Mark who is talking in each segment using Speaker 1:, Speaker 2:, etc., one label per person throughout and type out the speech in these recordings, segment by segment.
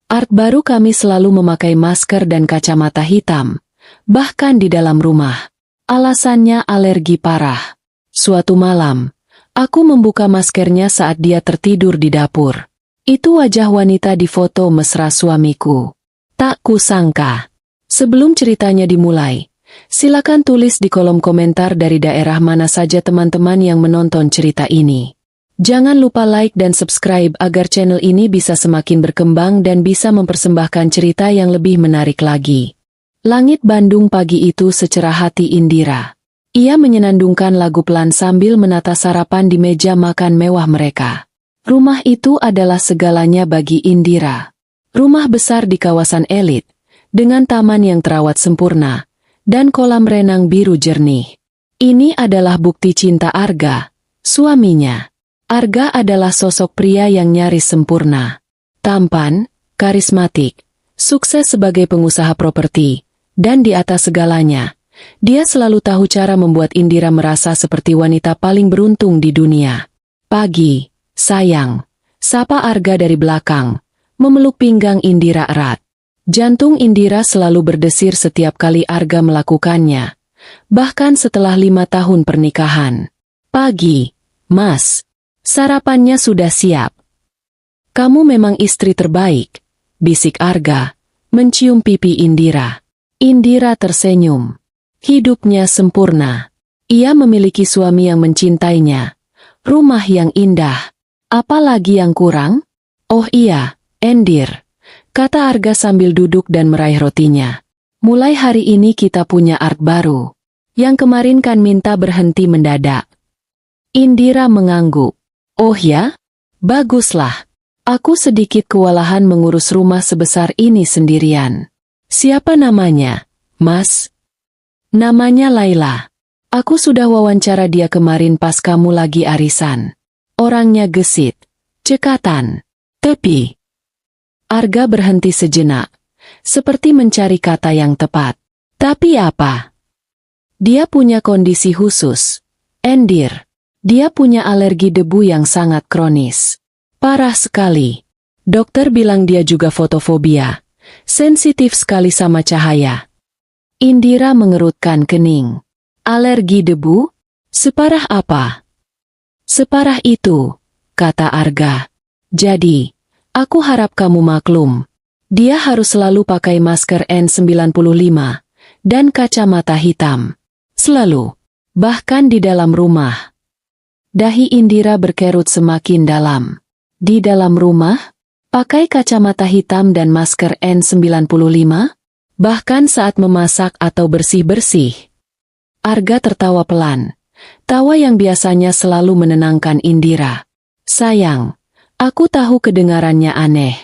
Speaker 1: Art baru kami selalu memakai masker dan kacamata hitam, bahkan di dalam rumah. Alasannya alergi parah. Suatu malam, aku membuka maskernya saat dia tertidur di dapur. Itu wajah wanita di foto mesra suamiku. Tak kusangka. Sebelum ceritanya dimulai, silakan tulis di kolom komentar dari daerah mana saja teman-teman yang menonton cerita ini. Jangan lupa like dan subscribe agar channel ini bisa semakin berkembang dan bisa mempersembahkan cerita yang lebih menarik lagi. Langit Bandung pagi itu secerah hati Indira. Ia menyenandungkan lagu pelan sambil menata sarapan di meja makan mewah mereka. Rumah itu adalah segalanya bagi Indira. Rumah besar di kawasan elit, dengan taman yang terawat sempurna, dan kolam renang biru jernih. Ini adalah bukti cinta Arga, suaminya. Arga adalah sosok pria yang nyaris sempurna. Tampan, karismatik, sukses sebagai pengusaha properti, dan di atas segalanya, dia selalu tahu cara membuat Indira merasa seperti wanita paling beruntung di dunia. Pagi, sayang, sapa Arga dari belakang, memeluk pinggang Indira erat. Jantung Indira selalu berdesir setiap kali Arga melakukannya, bahkan setelah 5 tahun pernikahan. Pagi, Mas. Sarapannya sudah siap. Kamu memang istri terbaik, bisik Arga, mencium pipi Indira. Indira tersenyum. Hidupnya sempurna. Ia memiliki suami yang mencintainya, rumah yang indah. Apalagi yang kurang? Oh iya, Endir, kata Arga sambil duduk dan meraih rotinya. Mulai hari ini kita punya art baru. Yang kemarin kan minta berhenti mendadak. Indira mengangguk. Oh ya? Baguslah. Aku sedikit kewalahan mengurus rumah sebesar ini sendirian. Siapa namanya, Mas? Namanya Laila. Aku sudah wawancara dia kemarin pas kamu lagi arisan. Orangnya gesit, cekatan, tepi. Arga berhenti sejenak, seperti mencari kata yang tepat. Tapi apa? Dia punya kondisi khusus. Endir. Dia punya alergi debu yang sangat kronis. Parah sekali. Dokter bilang dia juga fotofobia. Sensitif sekali sama cahaya. Indira mengerutkan kening. Alergi debu? Separah apa? Separah itu, kata Arga. Jadi, aku harap kamu maklum. Dia harus selalu pakai masker N95 dan kacamata hitam. Selalu. Bahkan di dalam rumah. Dahi Indira berkerut semakin dalam. Di dalam rumah? Pakai kacamata hitam dan masker N95? Bahkan saat memasak atau bersih-bersih? Arga tertawa pelan. Tawa yang biasanya selalu menenangkan Indira. Sayang, aku tahu kedengarannya aneh.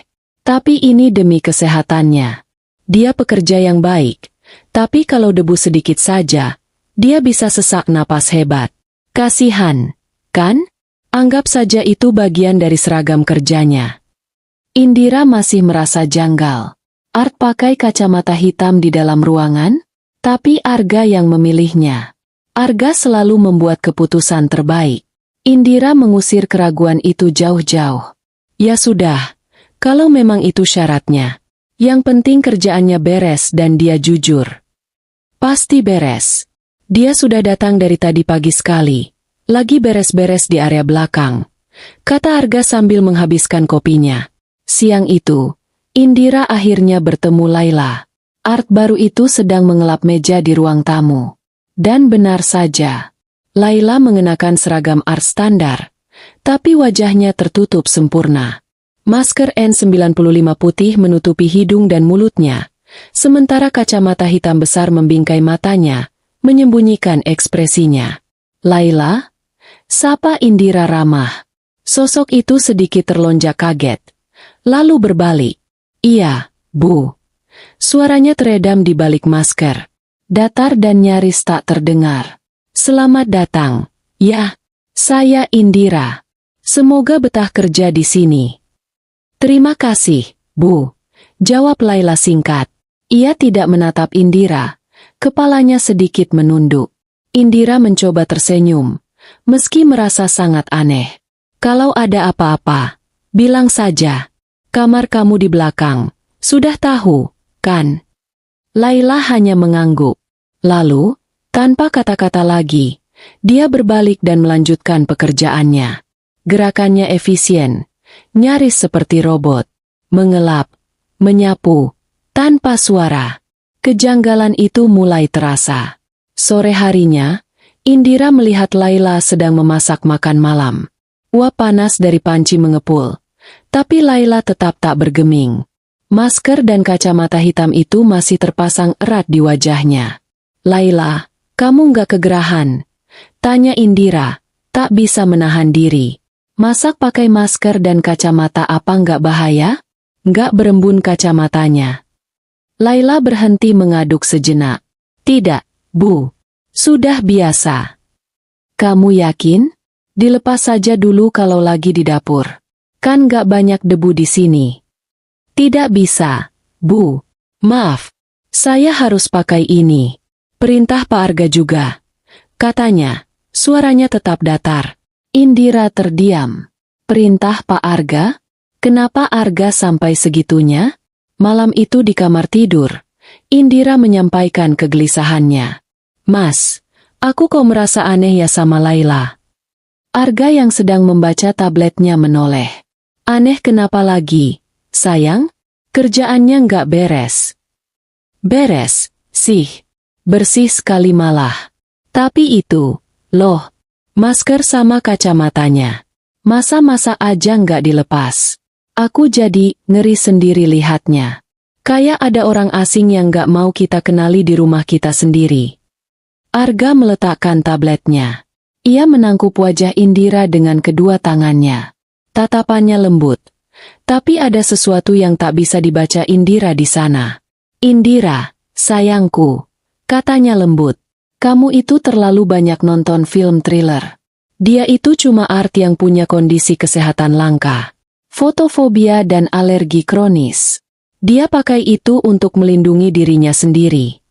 Speaker 1: Tapi ini demi kesehatannya. Dia pekerja yang baik. Tapi kalau debu sedikit saja, dia bisa sesak napas hebat. Kasihan. Kan? Anggap saja itu bagian dari seragam kerjanya. Indira masih merasa janggal. Art pakai kacamata hitam di dalam ruangan, tapi Arga yang memilihnya. Arga selalu membuat keputusan terbaik. Indira mengusir keraguan itu jauh-jauh. Ya sudah, kalau memang itu syaratnya. Yang penting kerjaannya beres dan dia jujur. Pasti beres. Dia sudah datang dari tadi pagi sekali. Lagi beres-beres di area belakang, kata Arga sambil menghabiskan kopinya. Siang itu, Indira akhirnya bertemu Laila. Art baru itu sedang mengelap meja di ruang tamu. Dan benar saja, Laila mengenakan seragam art standar, tapi wajahnya tertutup sempurna. Masker N95 putih menutupi hidung dan mulutnya, sementara kacamata hitam besar membingkai matanya, menyembunyikan ekspresinya. Laila? Sapa Indira ramah. Sosok itu sedikit terlonjak kaget. Lalu berbalik. Iya, Bu. Suaranya teredam di balik masker. Datar dan nyaris tak terdengar. Selamat datang. Ya, saya Indira. Semoga betah kerja di sini. Terima kasih, Bu. Jawab Laila singkat. Ia tidak menatap Indira. Kepalanya sedikit menunduk. Indira mencoba tersenyum. Meski merasa sangat aneh. Kalau ada apa-apa, bilang saja. Kamar kamu di belakang. Sudah tahu, kan? Laila hanya mengangguk. Lalu, tanpa kata-kata lagi, dia berbalik dan melanjutkan pekerjaannya. Gerakannya efisien, nyaris seperti robot. Mengelap, menyapu, tanpa suara. Kejanggalan itu mulai terasa. Sore harinya, Indira melihat Laila sedang memasak makan malam. Uap panas dari panci mengepul. Tapi Laila tetap tak bergeming. Masker dan kacamata hitam itu masih terpasang erat di wajahnya. "Laila, kamu nggak kegerahan?" tanya Indira, tak bisa menahan diri. "Masak pakai masker dan kacamata apa nggak bahaya?" "Nggak," berembun kacamatanya. Laila berhenti mengaduk sejenak. "Tidak, Bu. Sudah biasa." "Kamu yakin? Dilepas saja dulu kalau lagi di dapur. Kan nggak banyak debu di sini." "Tidak bisa, Bu. Maaf, saya harus pakai ini. Perintah Pak Arga juga," katanya. Suaranya tetap datar. Indira terdiam. "Perintah Pak Arga? Kenapa Arga sampai segitunya?" Malam itu di kamar tidur, Indira menyampaikan kegelisahannya. "Mas, aku kok merasa aneh ya sama Laila." Arga yang sedang membaca tabletnya menoleh. "Aneh kenapa lagi, sayang? Kerjaannya nggak beres." "Beres, sih. Bersih sekali malah. Tapi itu, loh, masker sama kacamatanya. Masa-masa aja nggak dilepas. Aku jadi ngeri sendiri lihatnya. Kayak ada orang asing yang nggak mau kita kenali di rumah kita sendiri." Arga meletakkan tabletnya. Ia menangkup wajah Indira dengan kedua tangannya. Tatapannya lembut. Tapi ada sesuatu yang tak bisa dibaca Indira di sana. "Indira, sayangku," katanya lembut. "Kamu itu terlalu banyak nonton film thriller. Dia itu cuma Art yang punya kondisi kesehatan langka. Fotofobia dan alergi kronis. Dia pakai itu untuk melindungi dirinya sendiri.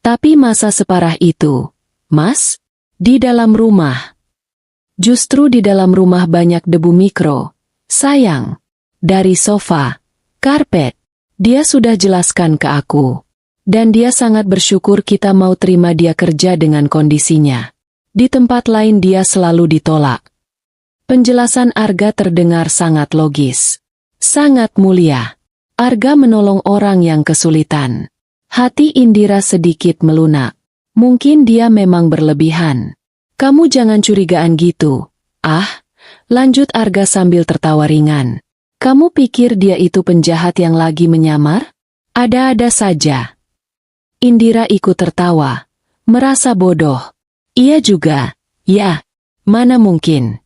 Speaker 1: Tapi masa separah itu, Mas? Di dalam rumah. Justru di dalam rumah banyak debu mikro. Sayang. Dari sofa, karpet. Dia sudah jelaskan ke aku. Dan dia sangat bersyukur kita mau terima dia kerja dengan kondisinya. Di tempat lain dia selalu ditolak." Penjelasan Arga terdengar sangat logis. Sangat mulia. Arga menolong orang yang kesulitan. Hati Indira sedikit melunak. Mungkin dia memang berlebihan. "Kamu jangan curigaan gitu." "Ah," lanjut Arga sambil tertawa ringan. "Kamu pikir dia itu penjahat yang lagi menyamar? Ada-ada saja." Indira ikut tertawa. Merasa bodoh. Ia juga. "Ya, mana mungkin."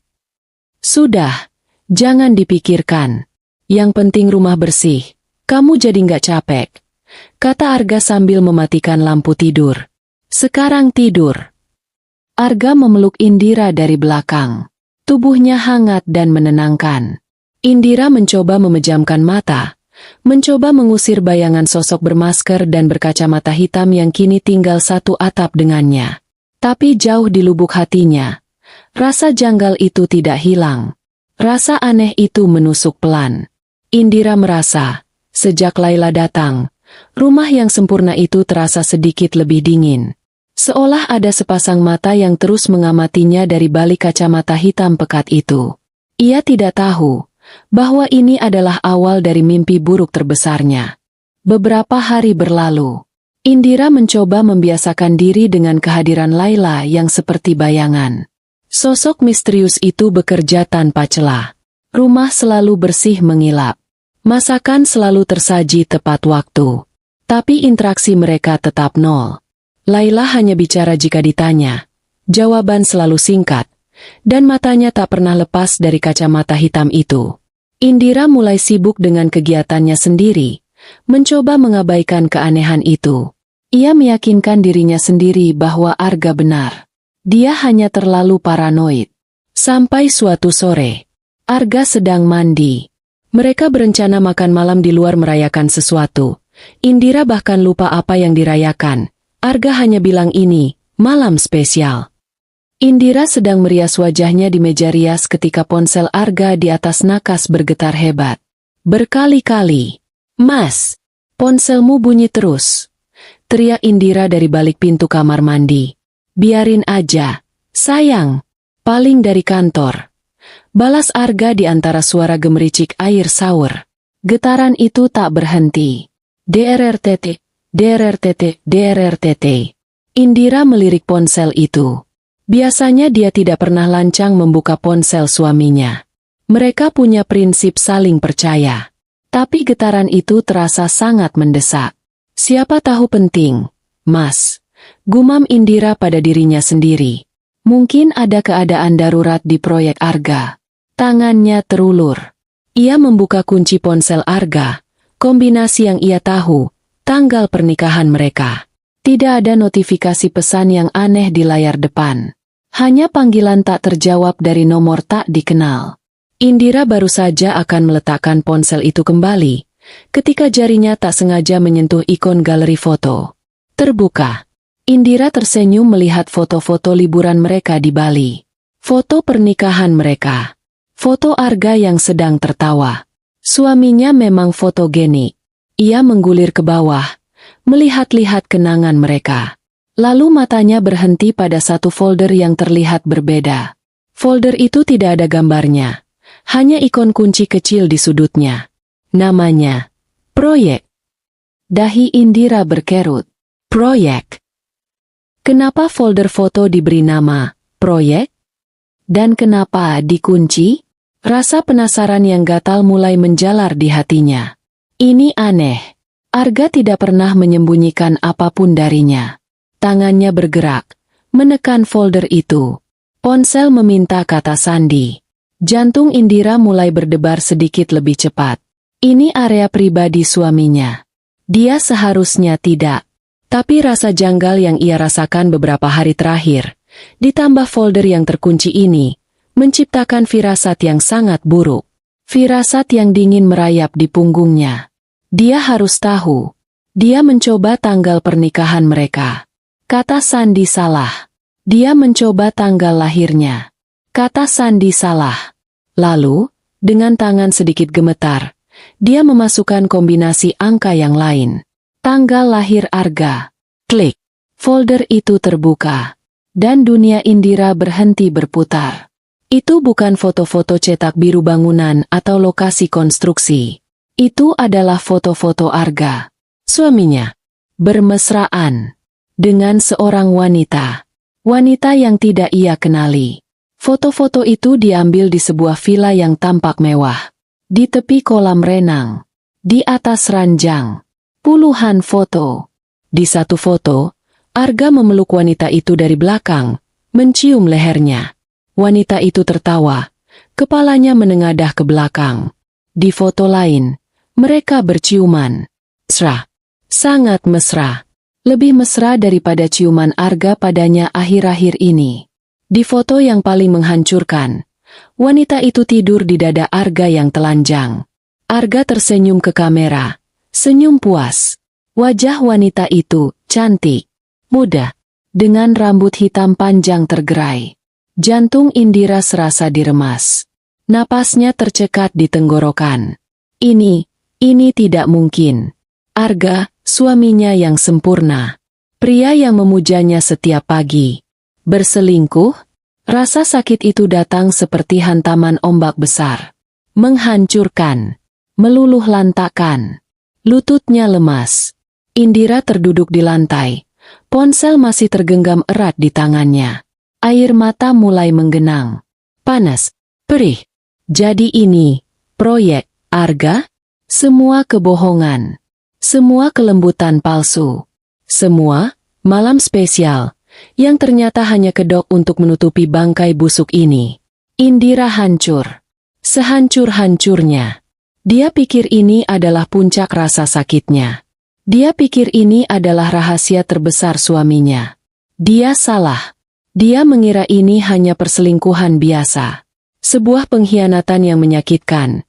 Speaker 1: "Sudah, jangan dipikirkan. Yang penting rumah bersih. Kamu jadi nggak capek," kata Arga sambil mematikan lampu tidur. "Sekarang tidur." Arga memeluk Indira dari belakang. Tubuhnya hangat dan menenangkan. Indira mencoba memejamkan mata, mencoba mengusir bayangan sosok bermasker dan berkacamata hitam yang kini tinggal satu atap dengannya. Tapi jauh di lubuk hatinya, rasa janggal itu tidak hilang. Rasa aneh itu menusuk pelan. Indira merasa, sejak Laila datang, rumah yang sempurna itu terasa sedikit lebih dingin. Seolah ada sepasang mata yang terus mengamatinya dari balik kacamata hitam pekat itu. Ia tidak tahu bahwa ini adalah awal dari mimpi buruk terbesarnya. Beberapa hari berlalu. Indira mencoba membiasakan diri dengan kehadiran Laila yang seperti bayangan. Sosok misterius itu bekerja tanpa celah. Rumah selalu bersih mengilap. Masakan selalu tersaji tepat waktu. Tapi interaksi mereka tetap nol. Laila hanya bicara jika ditanya. Jawaban selalu singkat. Dan matanya tak pernah lepas dari kacamata hitam itu. Indira mulai sibuk dengan kegiatannya sendiri. Mencoba mengabaikan keanehan itu. Ia meyakinkan dirinya sendiri bahwa Arga benar. Dia hanya terlalu paranoid. Sampai suatu sore, Arga sedang mandi. Mereka berencana makan malam di luar merayakan sesuatu. Indira bahkan lupa apa yang dirayakan. Arga hanya bilang ini, malam spesial. Indira sedang merias wajahnya di meja rias ketika ponsel Arga di atas nakas bergetar hebat. berkali-kali. "Mas, ponselmu bunyi terus," teriak Indira dari balik pintu kamar mandi. "Biarin aja, sayang. Paling dari kantor," balas Arga di antara suara gemericik air shower. Getaran itu tak berhenti. DRRTT, DRRTT, DRRTT. Indira melirik ponsel itu. Biasanya dia tidak pernah lancang membuka ponsel suaminya. Mereka punya prinsip saling percaya. Tapi getaran itu terasa sangat mendesak. "Siapa tahu penting, Mas," gumam Indira pada dirinya sendiri. "Mungkin ada keadaan darurat di proyek Arga." Tangannya terulur. Ia membuka kunci ponsel Arga, kombinasi yang ia tahu, tanggal pernikahan mereka. Tidak ada notifikasi pesan yang aneh di layar depan. Hanya panggilan tak terjawab dari nomor tak dikenal. Indira baru saja akan meletakkan ponsel itu kembali, ketika jarinya tak sengaja menyentuh ikon galeri foto. Terbuka. Indira tersenyum melihat foto-foto liburan mereka di Bali. Foto pernikahan mereka. Foto Arga yang sedang tertawa. Suaminya memang fotogenik. Ia menggulir ke bawah, melihat-lihat kenangan mereka. Lalu matanya berhenti pada satu folder yang terlihat berbeda. Folder itu tidak ada gambarnya, hanya ikon kunci kecil di sudutnya. Namanya, Proyek. Dahi Indira berkerut. Proyek. Kenapa folder foto diberi nama Proyek? Dan kenapa dikunci? Rasa penasaran yang gatal mulai menjalar di hatinya. Ini aneh. Arga tidak pernah menyembunyikan apapun darinya. Tangannya bergerak, menekan folder itu. Ponsel meminta kata sandi. Jantung Indira mulai berdebar sedikit lebih cepat. Ini area pribadi suaminya. Dia seharusnya tidak. Tapi rasa janggal yang ia rasakan beberapa hari terakhir, ditambah folder yang terkunci ini, menciptakan firasat yang sangat buruk. Firasat yang dingin merayap di punggungnya. Dia harus tahu. Dia mencoba tanggal pernikahan mereka. Kata sandi salah. Dia mencoba tanggal lahirnya. Kata sandi salah. Lalu, dengan tangan sedikit gemetar, dia memasukkan kombinasi angka yang lain. Tanggal lahir Arga. Klik. Folder itu terbuka. Dan dunia Indira berhenti berputar. Itu bukan foto-foto cetak biru bangunan atau lokasi konstruksi. Itu adalah foto-foto Arga, suaminya, bermesraan dengan seorang wanita. Wanita yang tidak ia kenali. Foto-foto itu diambil di sebuah villa yang tampak mewah. Di tepi kolam renang. Di atas ranjang. Puluhan foto. Di satu foto, Arga memeluk wanita itu dari belakang, mencium lehernya. Wanita itu tertawa, kepalanya menengadah ke belakang. Di foto lain, mereka berciuman. Mesra. Sangat mesra. Lebih mesra daripada ciuman Arga padanya akhir-akhir ini. Di foto yang paling menghancurkan, wanita itu tidur di dada Arga yang telanjang. Arga tersenyum ke kamera. Senyum puas. Wajah wanita itu cantik, muda, dengan rambut hitam panjang tergerai. Jantung Indira serasa diremas. Napasnya tercekat di tenggorokan. Ini tidak mungkin. Arga, suaminya yang sempurna. Pria yang memujanya setiap pagi. Berselingkuh? Rasa sakit itu datang seperti hantaman ombak besar. Menghancurkan. Meluluh lantakan. Lututnya lemas. Indira terduduk di lantai. Ponsel masih tergenggam erat di tangannya. Air mata mulai menggenang. Panas. Perih. Jadi ini, proyek Arga? Semua kebohongan. Semua kelembutan palsu. Semua, malam spesial, yang ternyata hanya kedok untuk menutupi bangkai busuk ini. Indira hancur. Sehancur-hancurnya. Dia pikir ini adalah puncak rasa sakitnya. Dia pikir ini adalah rahasia terbesar suaminya. Dia salah. Dia mengira ini hanya perselingkuhan biasa. Sebuah pengkhianatan yang menyakitkan.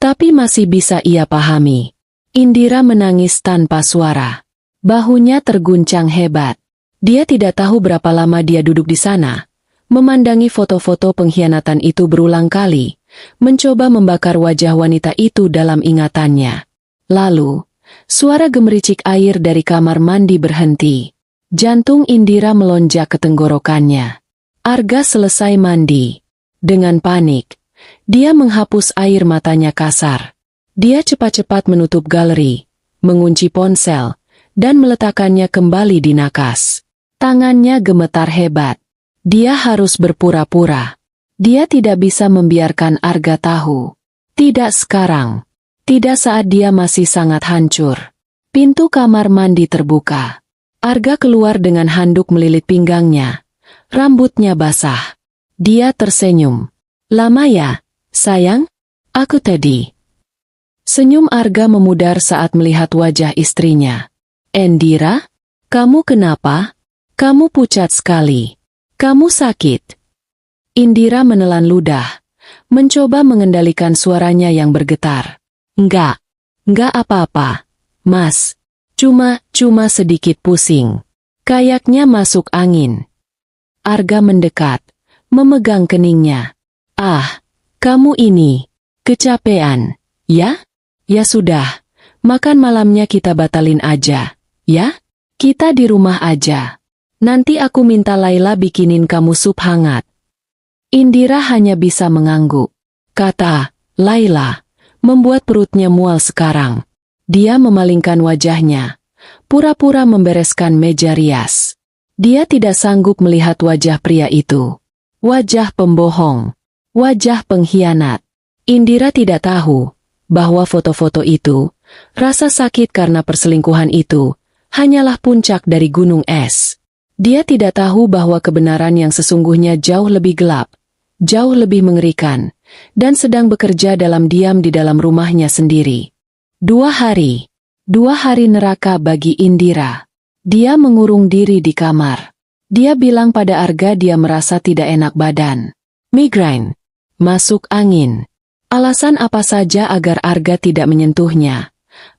Speaker 1: Tapi masih bisa ia pahami. Indira menangis tanpa suara. Bahunya terguncang hebat. Dia tidak tahu berapa lama dia duduk di sana, memandangi foto-foto pengkhianatan itu berulang kali, mencoba membakar wajah wanita itu dalam ingatannya. Lalu, suara gemericik air dari kamar mandi berhenti. Jantung Indira melonjak ke tenggorokannya. Arga selesai mandi. Dengan panik, dia menghapus air matanya kasar. Dia cepat-cepat menutup galeri, mengunci ponsel, dan meletakkannya kembali di nakas. Tangannya gemetar hebat. Dia harus berpura-pura. Dia tidak bisa membiarkan Arga tahu. Tidak sekarang. Tidak saat dia masih sangat hancur. Pintu kamar mandi terbuka. Arga keluar dengan handuk melilit pinggangnya. Rambutnya basah. Dia tersenyum. Lama ya, sayang? Aku tadi. Senyum Arga memudar saat melihat wajah istrinya. Indira? Kamu kenapa? Kamu pucat sekali. Kamu sakit. Indira menelan ludah. Mencoba mengendalikan suaranya yang bergetar. Enggak apa-apa, Mas. Cuma sedikit pusing. Kayaknya masuk angin. Arga mendekat, memegang keningnya. Ah, kamu ini, kecapean, ya? Ya sudah, makan malamnya kita batalin aja, ya? Kita di rumah aja. Nanti aku minta Laila bikinin kamu sup hangat. Indira hanya bisa mengangguk. Kata Laila, membuat perutnya mual sekarang. Dia memalingkan wajahnya, pura-pura membereskan meja rias. Dia tidak sanggup melihat wajah pria itu. Wajah pembohong, wajah pengkhianat. Indira tidak tahu bahwa foto-foto itu, rasa sakit karena perselingkuhan itu, hanyalah puncak dari gunung es. Dia tidak tahu bahwa kebenaran yang sesungguhnya jauh lebih gelap, jauh lebih mengerikan, dan sedang bekerja dalam diam di dalam rumahnya sendiri. 2 hari. 2 hari neraka bagi Indira. Dia mengurung diri di kamar. Dia bilang pada Arga dia merasa tidak enak badan. Migrain. Masuk angin. Alasan apa saja agar Arga tidak menyentuhnya.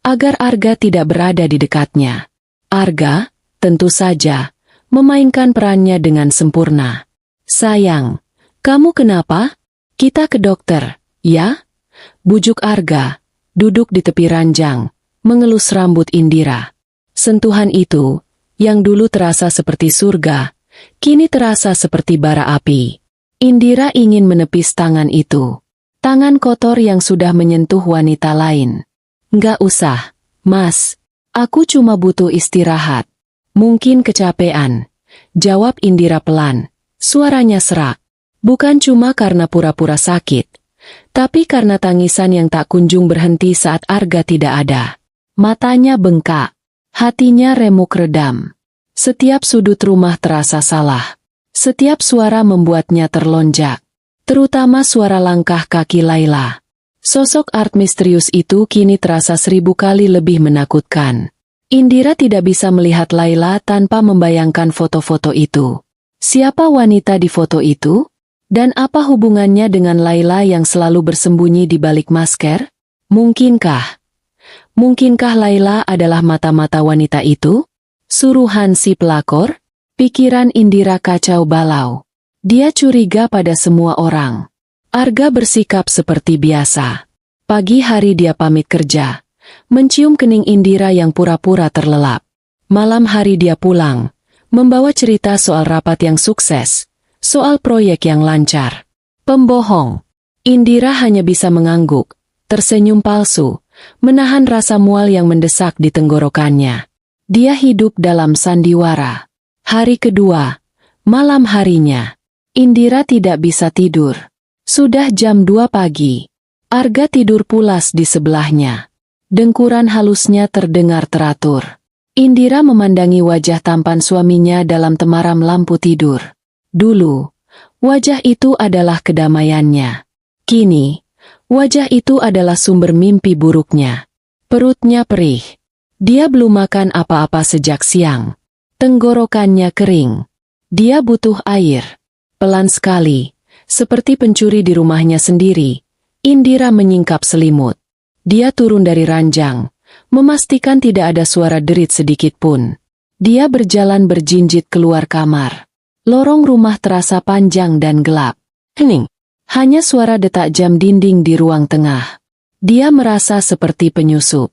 Speaker 1: Agar Arga tidak berada di dekatnya. Arga, tentu saja, memainkan perannya dengan sempurna. Sayang, kamu kenapa? Kita ke dokter, ya? Bujuk Arga. Duduk di tepi ranjang, mengelus rambut Indira. Sentuhan itu, yang dulu terasa seperti surga, kini terasa seperti bara api. Indira ingin menepis tangan itu. Tangan kotor yang sudah menyentuh wanita lain. Nggak usah, Mas. Aku cuma butuh istirahat. Mungkin kecapean. Jawab Indira pelan. Suaranya serak. Bukan cuma karena pura-pura sakit. Tapi karena tangisan yang tak kunjung berhenti saat Arga tidak ada. Matanya bengkak, hatinya remuk redam. Setiap sudut rumah terasa salah. Setiap suara membuatnya terlonjak. Terutama suara langkah kaki Laila. Sosok art misterius itu kini terasa 1000 kali lebih menakutkan. Indira tidak bisa melihat Laila tanpa membayangkan foto-foto itu. Siapa wanita di foto itu? Dan apa hubungannya dengan Laila yang selalu bersembunyi di balik masker? Mungkinkah Laila adalah mata-mata wanita itu? Suruhan si pelakor? Pikiran Indira kacau balau. Dia curiga pada semua orang. Arga bersikap seperti biasa. Pagi hari dia pamit kerja, mencium kening Indira yang pura-pura terlelap. Malam hari dia pulang, membawa cerita soal rapat yang sukses. Soal proyek yang lancar. Pembohong. Indira hanya bisa mengangguk, tersenyum palsu, menahan rasa mual yang mendesak di tenggorokannya. Dia hidup dalam sandiwara. Hari kedua, malam harinya, Indira tidak bisa tidur. Sudah jam 2 pagi. Arga tidur pulas di sebelahnya. Dengkuran halusnya terdengar teratur. Indira memandangi wajah tampan suaminya dalam temaram lampu tidur. Dulu, wajah itu adalah kedamaiannya. Kini, wajah itu adalah sumber mimpi buruknya. Perutnya perih. Dia belum makan apa-apa sejak siang. Tenggorokannya kering. Dia butuh air. Pelan sekali, seperti pencuri di rumahnya sendiri, Indira menyingkap selimut. Dia turun dari ranjang, memastikan tidak ada suara derit sedikit pun. Dia berjalan berjinjit keluar kamar. Lorong rumah terasa panjang dan gelap. Hening. Hanya suara detak jam dinding di ruang tengah. Dia merasa seperti penyusup.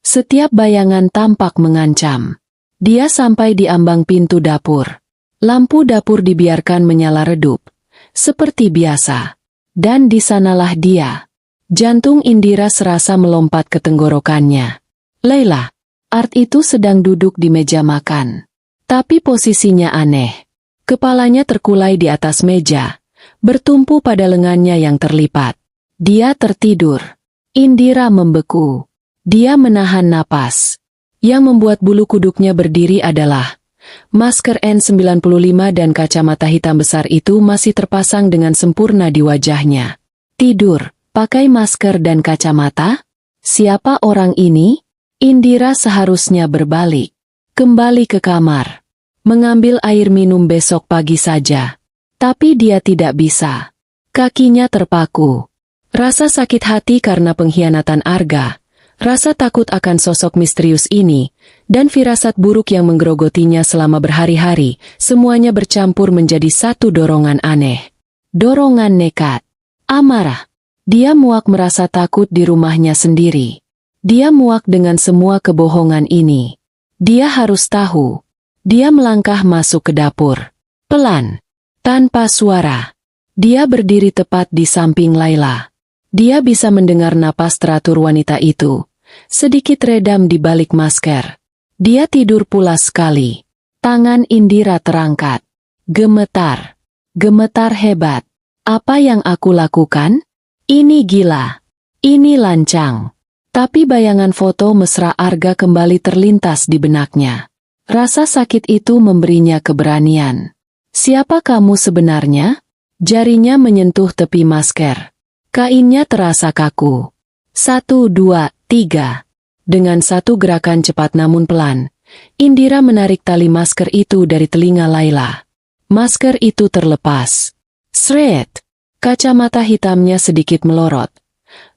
Speaker 1: Setiap bayangan tampak mengancam. Dia sampai di ambang pintu dapur. Lampu dapur dibiarkan menyala redup, seperti biasa. Dan di sanalah dia. Jantung Indira serasa melompat ke tenggorokannya. Laila. Art itu sedang duduk di meja makan. Tapi posisinya aneh. Kepalanya terkulai di atas meja, bertumpu pada lengannya yang terlipat. Dia tertidur. Indira membeku. Dia menahan napas. Yang membuat bulu kuduknya berdiri adalah masker N95 dan kacamata hitam besar itu masih terpasang dengan sempurna di wajahnya. Tidur, pakai masker dan kacamata? Siapa orang ini? Indira seharusnya berbalik. Kembali ke kamar. Mengambil air minum besok pagi saja. Tapi dia tidak bisa. Kakinya terpaku. Rasa sakit hati karena pengkhianatan Arga. Rasa takut akan sosok misterius ini. Dan firasat buruk yang menggerogotinya selama berhari-hari. Semuanya bercampur menjadi satu dorongan aneh. Dorongan nekat. Amarah. Dia muak merasa takut di rumahnya sendiri. Dia muak dengan semua kebohongan ini. Dia harus tahu. Dia melangkah masuk ke dapur. Pelan. Tanpa suara. Dia berdiri tepat di samping Laila. Dia bisa mendengar napas teratur wanita itu. Sedikit redam di balik masker. Dia tidur pulas sekali. Tangan Indira terangkat. Gemetar. Gemetar hebat. Apa yang aku lakukan? Ini gila. Ini lancang. Tapi bayangan foto mesra Arga kembali terlintas di benaknya. Rasa sakit itu memberinya keberanian. Siapa kamu sebenarnya? Jarinya menyentuh tepi masker. Kainnya terasa kaku. 1, 2, 3. Dengan satu gerakan cepat namun pelan, Indira menarik tali masker itu dari telinga Laila. Masker itu terlepas. Sret! Kacamata hitamnya sedikit melorot.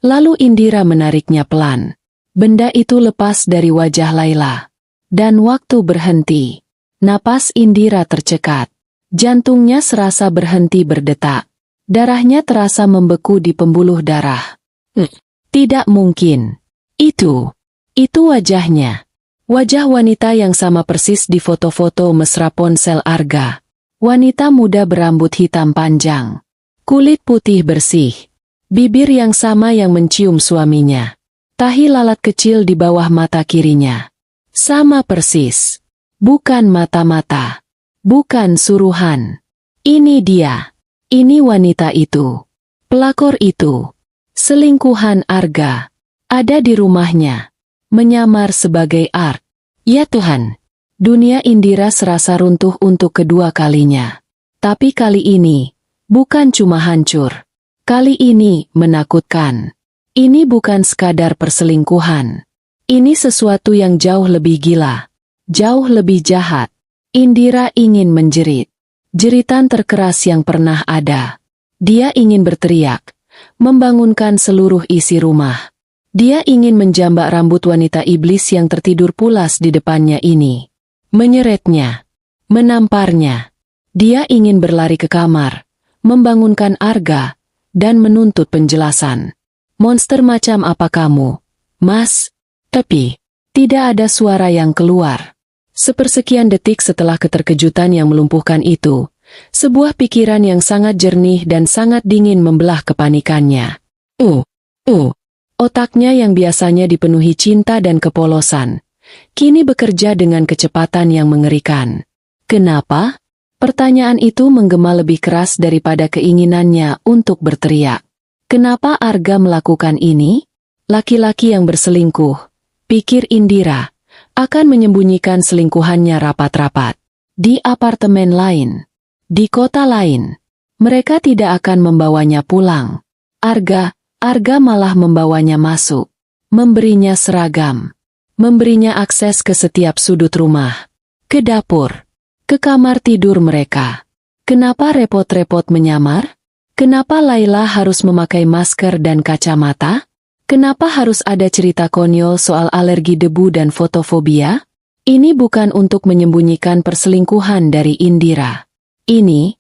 Speaker 1: Lalu Indira menariknya pelan. Benda itu lepas dari wajah Laila. Dan waktu berhenti. Napas Indira tercekat. Jantungnya serasa berhenti berdetak. Darahnya terasa membeku di pembuluh darah. Tidak mungkin. Itu wajahnya. Wajah wanita yang sama persis di foto-foto mesra ponsel Arga. Wanita muda berambut hitam panjang. Kulit putih bersih. Bibir yang sama yang mencium suaminya. Tahi lalat kecil di bawah mata kirinya. Sama persis. Bukan mata-mata. Bukan suruhan. Ini dia. Ini wanita itu. Pelakor itu. Selingkuhan Arga. Ada di rumahnya. Menyamar sebagai Art. Ya Tuhan. Dunia Indira serasa runtuh untuk kedua kalinya. Tapi kali ini, bukan cuma hancur. Kali ini menakutkan. Ini bukan sekadar perselingkuhan. Ini sesuatu yang jauh lebih gila. Jauh lebih jahat. Indira ingin menjerit. Jeritan terkeras yang pernah ada. Dia ingin berteriak. Membangunkan seluruh isi rumah. Dia ingin menjambak rambut wanita iblis yang tertidur pulas di depannya ini. Menyeretnya. Menamparnya. Dia ingin berlari ke kamar. Membangunkan Arga. Dan menuntut penjelasan. Monster macam apa kamu, Mas? Tapi, tidak ada suara yang keluar. Sepersekian detik setelah keterkejutan yang melumpuhkan itu, sebuah pikiran yang sangat jernih dan sangat dingin membelah kepanikannya. Otaknya yang biasanya dipenuhi cinta dan kepolosan, kini bekerja dengan kecepatan yang mengerikan. Kenapa? Pertanyaan itu menggema lebih keras daripada keinginannya untuk berteriak. Kenapa Arga melakukan ini? Laki-laki yang berselingkuh, pikir Indira, akan menyembunyikan selingkuhannya rapat-rapat. Di apartemen lain, di kota lain, mereka tidak akan membawanya pulang. Arga malah membawanya masuk, memberinya seragam, memberinya akses ke setiap sudut rumah, ke dapur, ke kamar tidur mereka. Kenapa repot-repot menyamar? Kenapa Laila harus memakai masker dan kacamata? Kenapa harus ada cerita konyol soal alergi debu dan fotofobia? Ini bukan untuk menyembunyikan perselingkuhan dari Indira. Ini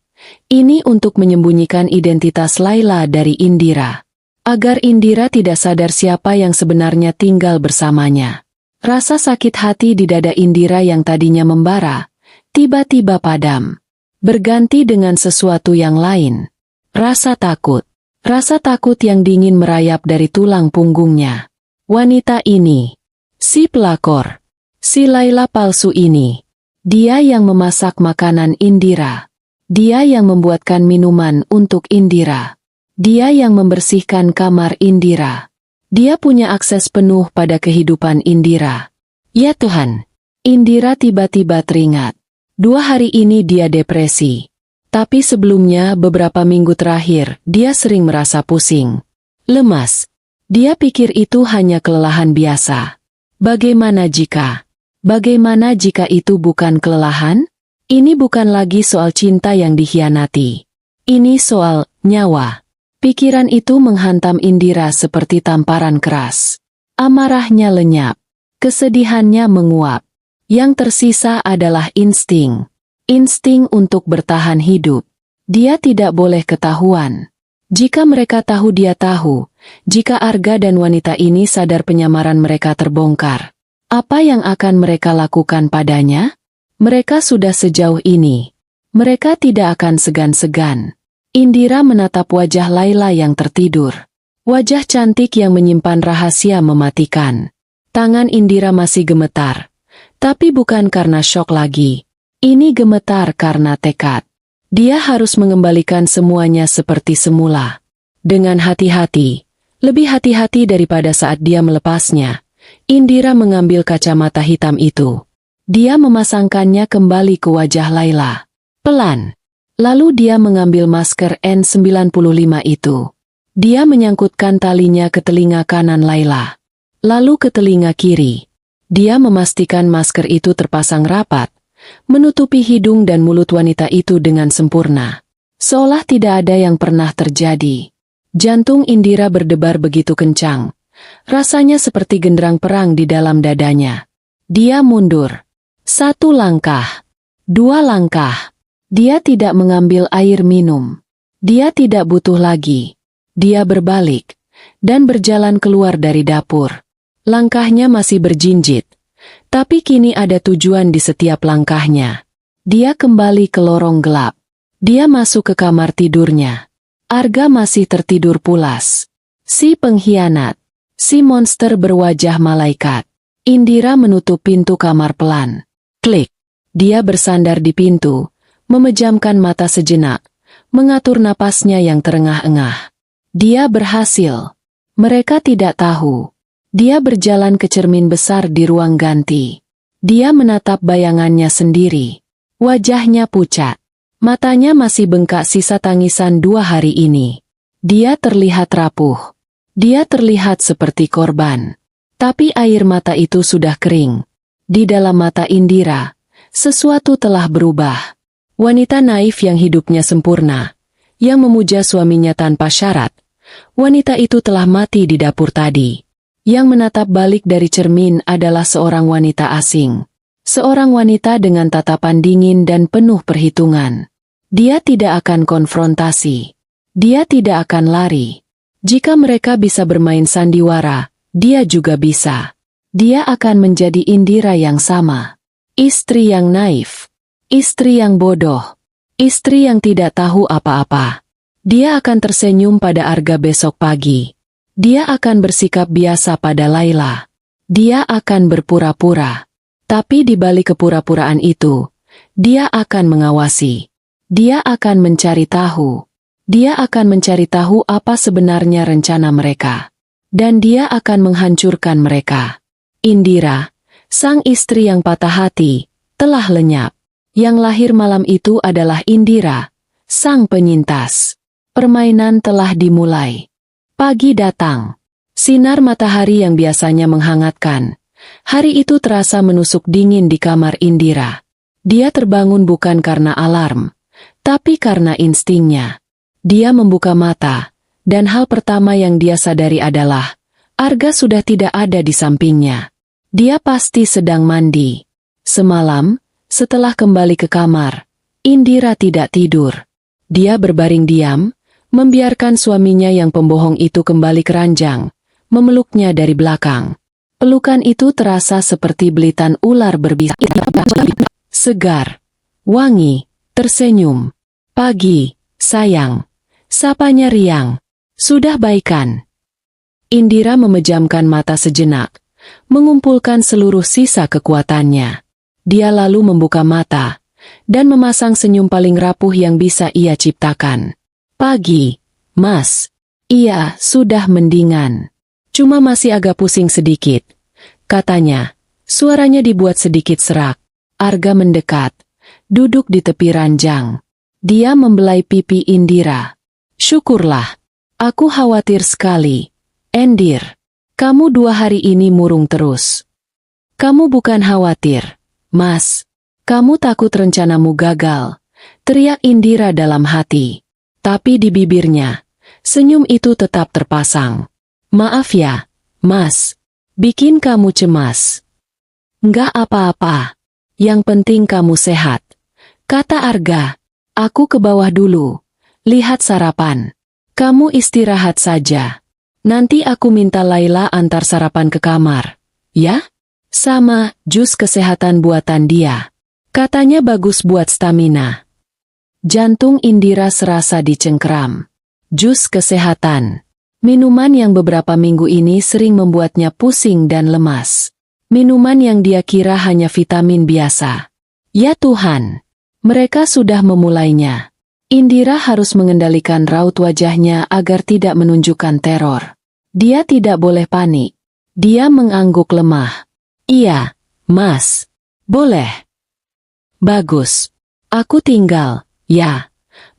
Speaker 1: Ini untuk menyembunyikan identitas Laila dari Indira. Agar Indira tidak sadar siapa yang sebenarnya tinggal bersamanya. Rasa sakit hati di dada Indira yang tadinya membara, tiba-tiba padam. Berganti dengan sesuatu yang lain. Rasa takut. Rasa takut yang dingin merayap dari tulang punggungnya. Wanita ini. Si pelakor. Si Laila palsu ini. Dia yang memasak makanan Indira. Dia yang membuatkan minuman untuk Indira. Dia yang membersihkan kamar Indira. Dia punya akses penuh pada kehidupan Indira. Ya Tuhan. Indira tiba-tiba teringat. 2 hari ini dia depresi. Tapi sebelumnya beberapa minggu terakhir, dia sering merasa pusing. Lemas. Dia pikir itu hanya kelelahan biasa. Bagaimana jika itu bukan kelelahan? Ini bukan lagi soal cinta yang dikhianati. Ini soal nyawa. Pikiran itu menghantam Indira seperti tamparan keras. Amarahnya lenyap. Kesedihannya menguap. Yang tersisa adalah insting. Insting untuk bertahan hidup. Dia tidak boleh ketahuan. Jika mereka tahu dia tahu, jika Arga dan wanita ini sadar penyamaran mereka terbongkar, apa yang akan mereka lakukan padanya? Mereka sudah sejauh ini. Mereka tidak akan segan-segan. Indira menatap wajah Laila yang tertidur. Wajah cantik yang menyimpan rahasia mematikan. Tangan Indira masih gemetar. Tapi bukan karena syok lagi. Ini gemetar karena tekad. Dia harus mengembalikan semuanya seperti semula. Dengan hati-hati. Lebih hati-hati daripada saat dia melepasnya. Indira mengambil kacamata hitam itu. Dia memasangkannya kembali ke wajah Laila. Pelan. Lalu dia mengambil masker N95 itu. Dia menyangkutkan talinya ke telinga kanan Laila. Lalu ke telinga kiri. Dia memastikan masker itu terpasang rapat, menutupi hidung dan mulut wanita itu dengan sempurna. Seolah tidak ada yang pernah terjadi. Jantung Indira berdebar begitu kencang. Rasanya seperti genderang perang di dalam dadanya. Dia mundur. 1 langkah. 2 langkah. Dia tidak mengambil air minum. Dia tidak butuh lagi. Dia berbalik dan berjalan keluar dari dapur. Langkahnya masih berjinjit, tapi kini ada tujuan di setiap langkahnya. Dia kembali ke lorong gelap. Dia masuk ke kamar tidurnya. Arga masih tertidur pulas. Si pengkhianat. Si monster berwajah malaikat. Indira menutup pintu kamar pelan. Klik. Dia bersandar di pintu. Memejamkan mata sejenak, mengatur napasnya yang terengah-engah. Dia berhasil. Mereka tidak tahu. Dia berjalan ke cermin besar di ruang ganti. Dia menatap bayangannya sendiri. Wajahnya pucat. Matanya masih bengkak sisa tangisan 2 hari ini. Dia terlihat rapuh. Dia terlihat seperti korban. Tapi air mata itu sudah kering. Di dalam mata Indira, sesuatu telah berubah. Wanita naif yang hidupnya sempurna, yang memuja suaminya tanpa syarat. Wanita itu telah mati di dapur tadi. Yang menatap balik dari cermin adalah seorang wanita asing. Seorang wanita dengan tatapan dingin dan penuh perhitungan. Dia tidak akan konfrontasi. Dia tidak akan lari. Jika mereka bisa bermain sandiwara, dia juga bisa. Dia akan menjadi Indira yang sama. Istri yang naif. Istri yang bodoh. Istri yang tidak tahu apa-apa. Dia akan tersenyum pada Arga besok pagi. Dia akan bersikap biasa pada Laila. Dia akan berpura-pura. Tapi di balik kepura-puraan itu, dia akan mengawasi. Dia akan mencari tahu. Dia akan mencari tahu apa sebenarnya rencana mereka. Dan dia akan menghancurkan mereka. Indira, sang istri yang patah hati, telah lenyap. Yang lahir malam itu adalah Indira, sang penyintas. Permainan telah dimulai. Pagi datang. Sinar matahari yang biasanya menghangatkan. Hari itu terasa menusuk dingin di kamar Indira. Dia terbangun bukan karena alarm, tapi karena instingnya. Dia membuka mata, dan hal pertama yang dia sadari adalah, Arga sudah tidak ada di sampingnya. Dia pasti sedang mandi. Semalam, setelah kembali ke kamar, Indira tidak tidur. Dia berbaring diam, membiarkan suaminya yang pembohong itu kembali ke ranjang, memeluknya dari belakang. Pelukan itu terasa seperti belitan ular berbisa. Segar, wangi, tersenyum. Pagi, sayang. Sapanya riang. Sudah baikan. Indira memejamkan mata sejenak, mengumpulkan seluruh sisa kekuatannya. Dia lalu membuka mata, dan memasang senyum paling rapuh yang bisa ia ciptakan. Pagi, Mas. Iya, sudah mendingan. Cuma masih agak pusing sedikit, katanya. Suaranya dibuat sedikit serak. Arga mendekat, duduk di tepi ranjang. Dia membelai pipi Indira. Syukurlah. Aku khawatir sekali. Endir, kamu 2 hari ini murung terus. Kamu bukan khawatir, Mas. Kamu takut rencanamu gagal, teriak Indira dalam hati. Tapi di bibirnya, senyum itu tetap terpasang. Maaf ya, Mas. Bikin kamu cemas. Enggak apa-apa. Yang penting kamu sehat, kata Arga. Aku ke bawah dulu. Lihat sarapan. Kamu istirahat saja. Nanti aku minta Laila antar sarapan ke kamar. Ya? Sama, jus kesehatan buatan dia. Katanya bagus buat stamina. Jantung Indira serasa dicengkeram. Jus kesehatan. Minuman yang beberapa minggu ini sering membuatnya pusing dan lemas. Minuman yang dia kira hanya vitamin biasa. Ya Tuhan, mereka sudah memulainya. Indira harus mengendalikan raut wajahnya agar tidak menunjukkan teror. Dia tidak boleh panik. Dia mengangguk lemah. Iya, Mas. Boleh. Bagus. Aku tinggal, ya.